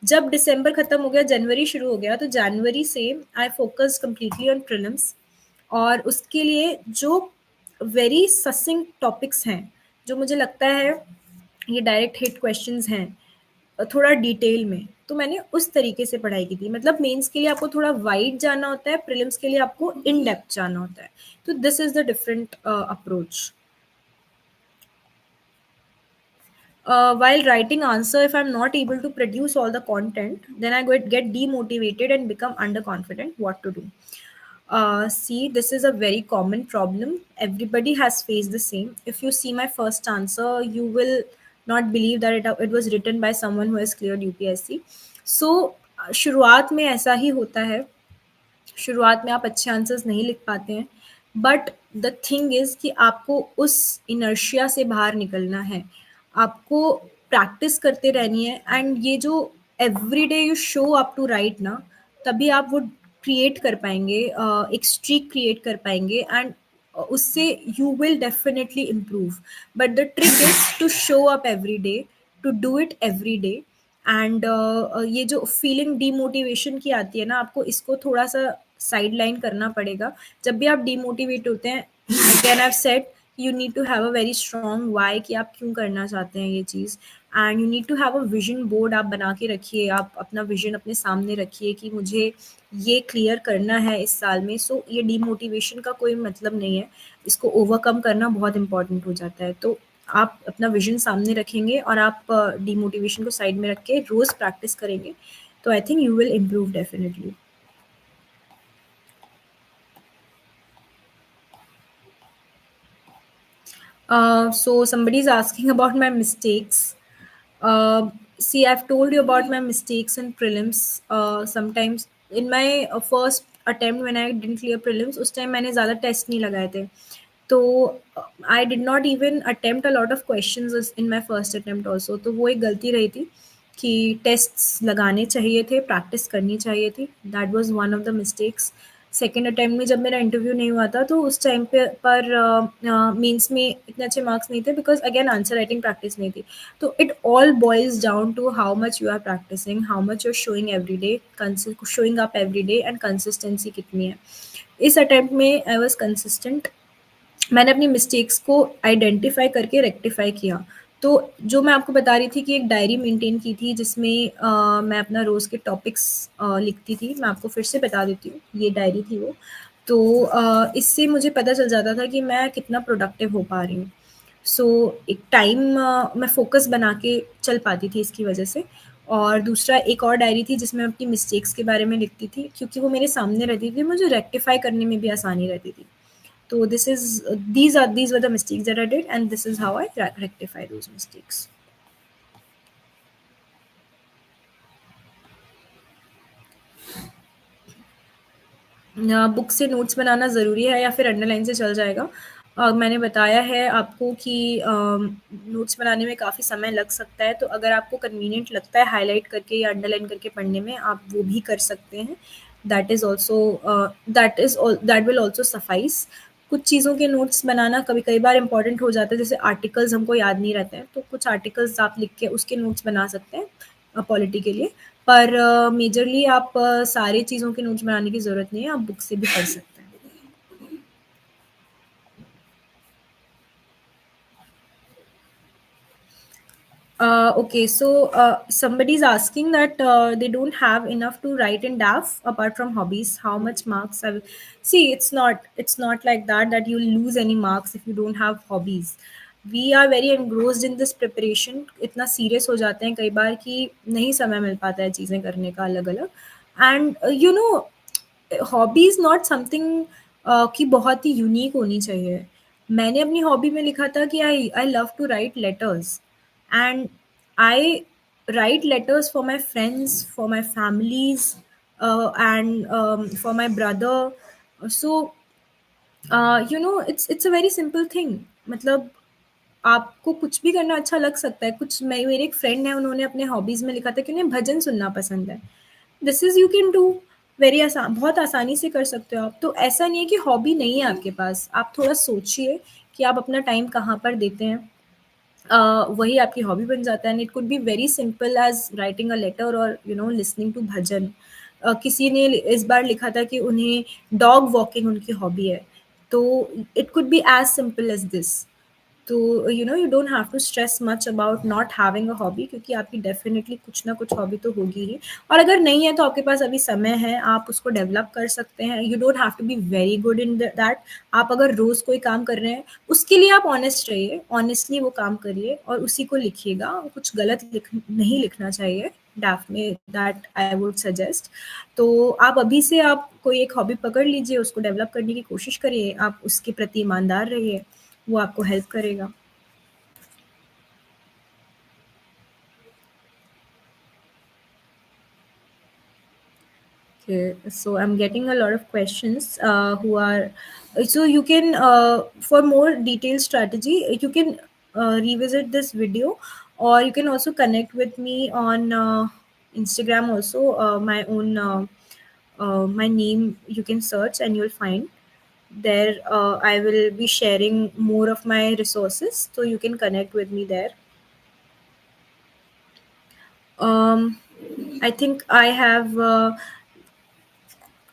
जब दिसंबर ख़त्म हो गया, जनवरी शुरू हो गया, तो जनवरी से I focus completely on prelims, और उसके लिए जो वेरी ससिंक टॉपिक्स हैं, जो मुझे लगता है ये डायरेक्ट हिट क्वेश्चंस हैं थोड़ा डिटेल में, तो मैंने उस तरीके से पढ़ाई की थी। मतलब मेंस के लिए आपको थोड़ा वाइड जाना होता है, प्रीलिम्स के लिए आपको इन डेप्थ जाना होता है। तो this is the different approach. While writing answer, if I'm not able to produce all the content, then I get demotivated and become underconfident. What to do? See, this is a very common problem. Everybody has faced the same. If you see my first answer, you will not believe that it was written by someone who has cleared UPSC. So शुरुआत में ऐसा ही होता है. शुरुआत में आप अच्छे answers नहीं लिख पाते हैं, बट द थिंग इज़ कि आपको उस इनर्शिया से बाहर निकलना है, आपको प्रैक्टिस करते रहनी है. एंड ये जो every day you show up to write ना, तभी आप वो क्रिएट कर पाएंगे, एक स्ट्रीक क्रिएट कर पाएंगे, एंड उससे you will definitely improve. But the trick is to show up every day, to do it every day. And ये जो फीलिंग डीमोटिवेशन की आती है ना, आपको इसको थोड़ा सा साइड लाइन करना पड़ेगा. जब भी आप डीमोटिवेट होते हैं, again I have said, you need to have a very strong why कि आप क्यों करना चाहते हैं ये चीज़. And you need to have a vision board. आप बना के रखिए, आप अपना विजन अपने सामने रखिए कि मुझे ये क्लियर करना है इस साल में. सो ये डीमोटिवेशन का कोई मतलब नहीं है, इसको ओवरकम करना बहुत इंपॉर्टेंट हो जाता है. तो आप अपना विजन सामने रखेंगे और आप डीमोटिवेशन को साइड में रख के रोज़ प्रैक्टिस करेंगे, तो I think you will improve definitely. So somebody is asking about my mistakes. See, I've told you about my mistakes in prelims. Sometimes in my first attempt when I didn't clear prelims, उस time मैंने ज़्यादा test नहीं लगाए थे. तो I did not even attempt a lot of questions in my first attempt also. तो वो एक गलती रही थी कि टेस्ट्स लगाने चाहिए थे, प्रैक्टिस करनी चाहिए थी. That was one of the mistakes. Second attempt में जब मेरा इंटरव्यू नहीं हुआ था, तो उस टाइम पे पर मेंस में इतने अच्छे मार्क्स नहीं थे, because again answer writing practice नहीं थी. तो it all boils down to how much you are practicing, how much you are showing every day, showing up every day, and consistency कितनी है. इस अटेम्प्ट में आई वॉज कंसिस्टेंट. मैंने अपनी mistakes को आइडेंटिफाई करके रेक्टिफाई किया. तो जो मैं आपको बता रही थी कि एक डायरी मेंटेन की थी जिसमें मैं अपना रोज़ के टॉपिक्स लिखती थी. मैं आपको फिर से बता देती हूँ, ये डायरी थी वो. तो इससे मुझे पता चल जाता था कि मैं कितना प्रोडक्टिव हो पा रही हूँ. सो एक टाइम मैं फ़ोकस बना के चल पाती थी इसकी वजह से. और दूसरा एक और डायरी थी जिसमें अपनी मिस्टेक्स के बारे में लिखती थी, क्योंकि वो मेरे सामने रहती थी, मुझे रेक्टिफाई करने में भी आसानी रहती थी. So these were the mistakes that I did, and this is how I rectify those mistakes. Book से नोट्स बनाना ज़रूरी है या फिर अंडरलाइन से चल जाएगा? मैंने बताया है आपको कि नोट्स बनाने में काफ़ी समय लग सकता है, तो अगर आपको कन्वीनियंट लगता है हाईलाइट करके या अंडरलाइन करके पढ़ने में, आप वो भी कर सकते हैं. That will also suffice. कुछ चीज़ों के नोट्स बनाना कई बार इंपॉर्टेंट हो जाता है, जैसे आर्टिकल्स हमको याद नहीं रहते हैं, तो कुछ आर्टिकल्स आप लिख के उसके नोट्स बना सकते हैं पॉलिटी के लिए. पर मेजरली आप सारी चीज़ों के नोट्स बनाने की ज़रूरत नहीं है, आप बुक से भी पढ़ सकते हैं. Okay, so somebody is asking that they don't have enough to write in DAF apart from hobbies. How much marks? See, it's not like that you lose any marks if you don't have hobbies. We are very engrossed in this preparation. इतना serious हो जाते हैं कई बार कि नहीं समय मिल पाता है चीज़ें करने का अलग अलग. And hobby is not something कि बहुत ही यूनिक होनी चाहिए. मैंने अपनी हॉबी में लिखा था कि I love to write letters, and I write letters for my friends, for my families, and for my brother. So it's a very simple thing. मतलब आपको कुछ भी करना अच्छा लग सकता है. मेरे एक फ्रेंड है, उन्होंने अपने हॉबीज़ में लिखा था कि उन्हें भजन सुनना पसंद है. This is you can do very आसान, बहुत आसानी से कर सकते हो आप. तो ऐसा नहीं है कि हॉबी नहीं है आपके पास. आप थोड़ा सोचिए कि आप अपना टाइम कहाँ पर देते हैं, वही आपकी हॉबी बन जाता है. And it could be very simple as writing a letter और लिसनिंग टू भजन. किसी ने इस बार लिखा था कि उन्हें डॉग वॉकिंग उनकी हॉबी है. तो it could be as simple as this. तो you don't have to stress much about not having a hobby, क्योंकि आपकी डेफिनेटली कुछ ना कुछ हॉबी तो होगी ही। और अगर नहीं है तो आपके पास अभी समय है, आप उसको डेवलप कर सकते हैं। You don't have to be very good in that. आप अगर रोज कोई काम कर रहे हैं, उसके लिए आप ऑनेस्ट रहिए, ऑनेस्टली वो काम करिए और उसी को लिखिएगा। कुछ गलत नहीं लिखना चाहिए, दैट आई वुड सजेस्ट। तो आप अभी से आप कोई एक हॉबी पकड़ लीजिए, उसको डेवलप करने की कोशिश करिए, आप उसके प्रति ईमानदार रहिए, वो आपको हेल्प करेगा। Okay, so I'm getting a lot of questions who are so you can for more detailed strategy you can revisit this video, or you can also connect with me on Instagram also. My name you can search and you'll find there. I will be sharing more of my resources, so you can connect with me there. um, I think I have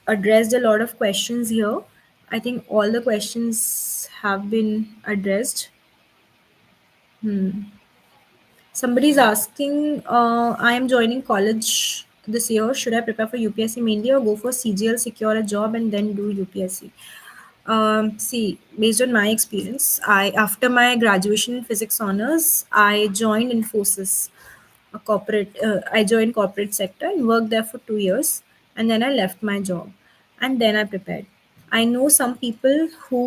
addressed a lot of questions here. I think all the questions have been addressed. Hmm. Somebody's asking, I am joining college this year. Should I prepare for UPSC mainly or go for CGL, secure a job, and then do UPSC? See, based on my experience, I after my graduation in physics honors, I joined Infosys, a corporate. I joined corporate sector and worked there for 2 years, and then I left my job, and then I prepared. I know some people who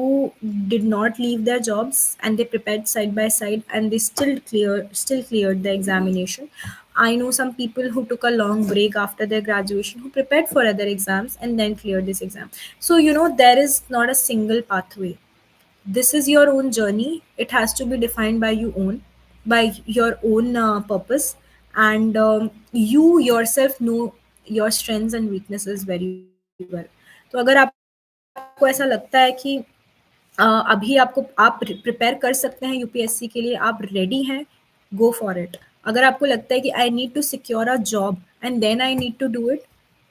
did not leave their jobs and they prepared side by side and they still cleared the examination. I know some people who took a long break after their graduation who prepared for other exams and then cleared this exam. So there is not a single pathway. This is your own journey. It has to be defined by your own purpose, and you yourself know your strengths and weaknesses very well. तो अगर आपको ऐसा लगता है कि अभी आप prepare कर सकते हैं यूपीएससी के लिए, आप रेडी हैं, गो फॉर इट। अगर आपको लगता है कि I need to secure a job and then I need to do it,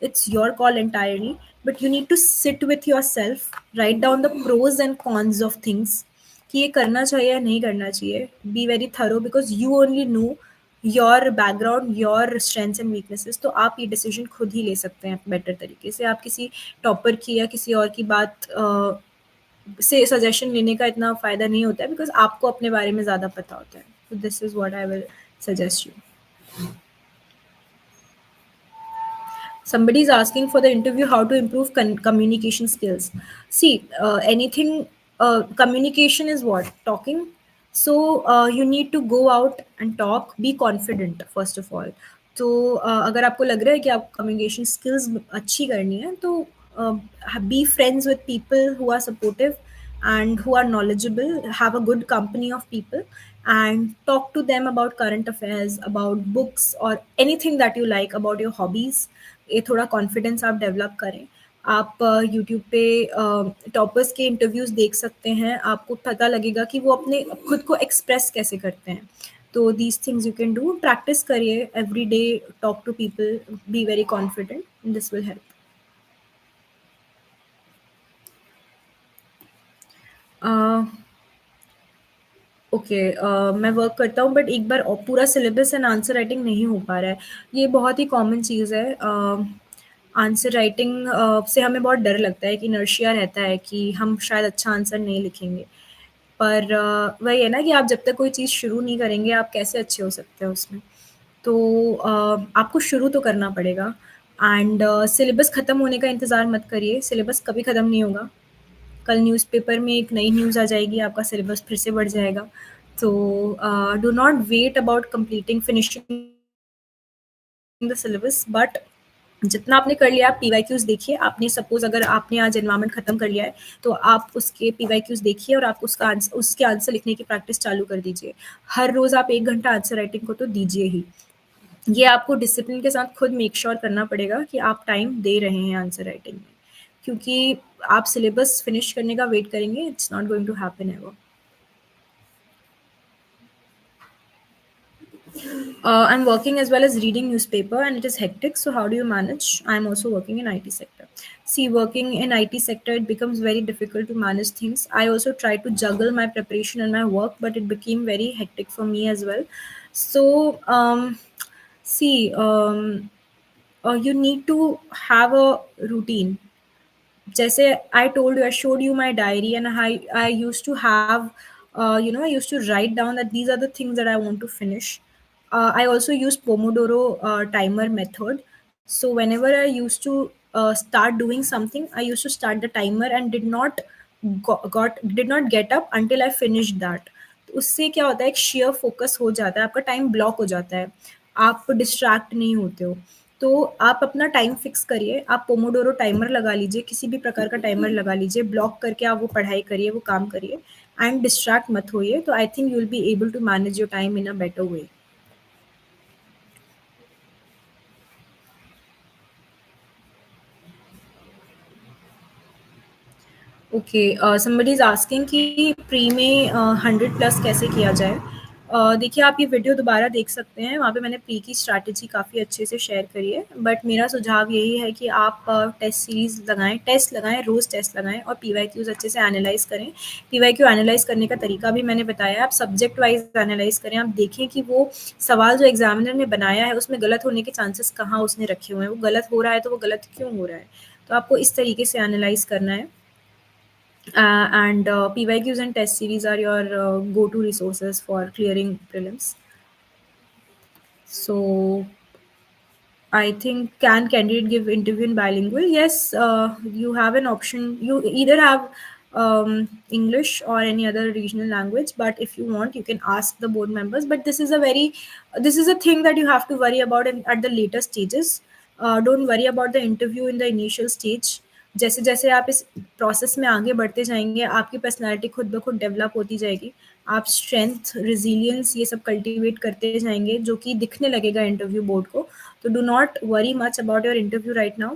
it's your call entirely, but you need to sit with yourself, write down the pros and cons of things कि ये करना चाहिए या नहीं करना चाहिए। Be very thorough because you only know your background, your strengths and weaknesses. तो आप ये डिसीजन खुद ही ले सकते हैं बेटर तरीके से। आप किसी टॉपर की या किसी और की बात से सजेशन लेने का इतना फ़ायदा नहीं होता है, बिकॉज आपको अपने बारे में ज़्यादा पता होता है। So this is what I will suggest you. Somebody is asking for the interview how to improve communication skills. See, anything, communication is what? Talking. So you need to go out and talk, be confident first of all. तो अगर आपको लग रहा है कि आपको communication skills अच्छी करनी है, तो be friends with people who are supportive and who are knowledgeable, have a good company of people, and talk to them about current affairs, about books, or anything that you like, about your hobbies. ये थोड़ा confidence आप develop करें। आप YouTube पे toppers के interviews देख सकते हैं, आपको पता लगेगा कि वो अपने खुद को एक्सप्रेस कैसे करते हैं। तो these things you can do, practice करिए every day, talk to people, be very confident, this will help. Okay, मैं वर्क करता हूँ बट एक बार पूरा सिलेबस एंड आंसर राइटिंग नहीं हो पा रहा है। ये बहुत ही कॉमन चीज़ है। आंसर राइटिंग से हमें बहुत डर लगता है, कि इनर्शिया रहता है कि हम शायद अच्छा आंसर नहीं लिखेंगे। पर वही है ना कि आप जब तक कोई चीज़ शुरू नहीं करेंगे, आप कैसे अच्छे हो सकते हैं उसमें। तो आपको शुरू तो करना पड़ेगा। एंड सिलेबस ख़त्म होने का इंतज़ार मत करिए, सिलेबस कभी ख़त्म नहीं होगा। कल न्यूज़पेपर में एक नई न्यूज़ आ जाएगी, आपका सिलेबस फिर से बढ़ जाएगा। तो do not wait about completing finishing the syllabus, but जितना आपने कर लिया, आप पीवाईक्यूज देखिए। आपने सपोज अगर आपने आज एनवायरनमेंट खत्म कर लिया है, तो आप उसके पीवाईक्यूज देखिए और आप उसके आंसर लिखने की प्रैक्टिस चालू कर दीजिए। हर रोज आप 1 घंटा आंसर राइटिंग को तो दीजिए ही। ये आपको डिसिप्लिन के साथ खुद मेक श्योर करना पड़ेगा कि आप टाइम दे रहे हैं आंसर राइटिंग में, क्योंकि आप सिलेबस फिनिश करने का वेट करेंगे, it's not going to happen ever. I'm working as well as reading newspaper, and it is hectic. So how do you manage? I'm also working in IT sector. See, working in IT sector, it becomes very difficult to manage things. I also try to juggle my preparation and my work, but it became very hectic for me as well. So see, you need to have a routine. जैसे I told you, I showed you my diary, and I used to have, I used to write down that these are the things that I want to finish. I also use Pomodoro timer method. So whenever I used to start doing something, I used to start the timer and did not get up until I finished that. तो उससे क्या होता है, एक share focus हो जाता है, आपका टाइम ब्लॉक हो जाता है, आप डिस्ट्रैक्ट नहीं होते हो। तो आप अपना टाइम फिक्स करिए, आप पोमोडोरो टाइमर लगा लीजिए, किसी भी प्रकार का टाइमर लगा लीजिए, ब्लॉक करके आप वो पढ़ाई करिए, वो काम करिए, एंड डिस्ट्रैक्ट मत होइए। तो I think you will be able to manage your time in a better way. Okay, somebody is asking कि प्री में 100 प्लस कैसे किया जाए। देखिए, आप ये वीडियो दोबारा देख सकते हैं, वहाँ पे मैंने प्री की स्ट्रैटेजी काफ़ी अच्छे से शेयर करी है। बट मेरा सुझाव यही है कि आप टेस्ट सीरीज़ लगाएँ, टेस्ट लगाएँ, रोज़ टेस्ट लगाएँ और पीवाईक्यूज़ अच्छे से एनालाइज़ करें। पीवाईक्यू एनालाइज़ करने का तरीका भी मैंने बताया है, आप सब्जेक्ट वाइज़ एनालाइज़ करें, आप देखें कि वो सवाल जो एग्ज़ामिनर ने बनाया है, उसमें गलत होने के चांसेस कहाँ उसने रखे हुए हैं, वो गलत हो रहा है, तो वो गलत क्यों हो रहा है? तो आपको इस तरीके से एनालाइज़ करना है। And PYQs and test series are your go-to resources for clearing prelims. So I think, can candidate give interview in bilingual? Yes, you have an option. You either have English or any other regional language. But if you want, you can ask the board members. But this is a thing that you have to worry about at the later stages. Don't worry about the interview in the initial stage. जैसे जैसे आप इस process में आगे बढ़ते जाएंगे, आपकी personality खुद ब खुद डेवलप होती जाएगी, आप स्ट्रेंथ, रिजिलियंस, ये सब कल्टीवेट करते जाएंगे, जो कि दिखने लगेगा इंटरव्यू बोर्ड को। तो do not worry much about your interview right now.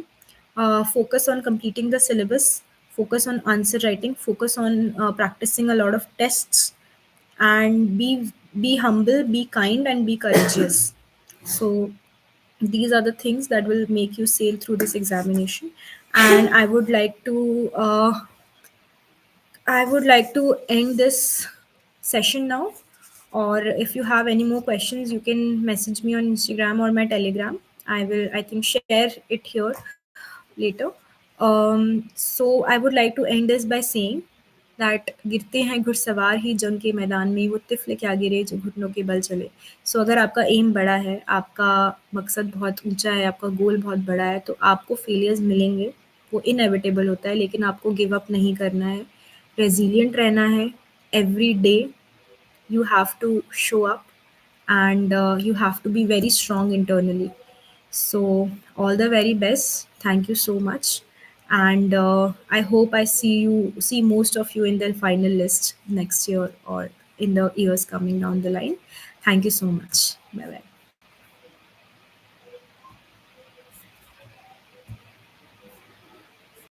Focus on completing the syllabus, focus on answer writing, focus on practicing a lot of tests, and be humble, be kind, and be courageous. So these are the things that will make you sail through this examination. And I would like to end this session now. Or if you have any more questions, you can message me on Instagram or my Telegram. I will, I think, share it here later. So I would like to end this by saying that गिरते हैं घुड़सवार ही जंग के मैदान में, वो तिफल क्या गिरे जो घुटनों के बल चले। सो अगर आपका एम बड़ा है, आपका मकसद बहुत ऊंचा है, आपका गोल बहुत बड़ा है, तो आपको फेलियर्स मिलेंगे, वो इनएविटेबल होता है, लेकिन आपको गिव अप नहीं करना है, रेजिलिएंट रहना है। Every day you have to show up, and you have to be very strong internally. So all the very best, thank you so much, and I hope I see most of you in the final list next year or in the years coming down the line. Thank you so much. Bye bye.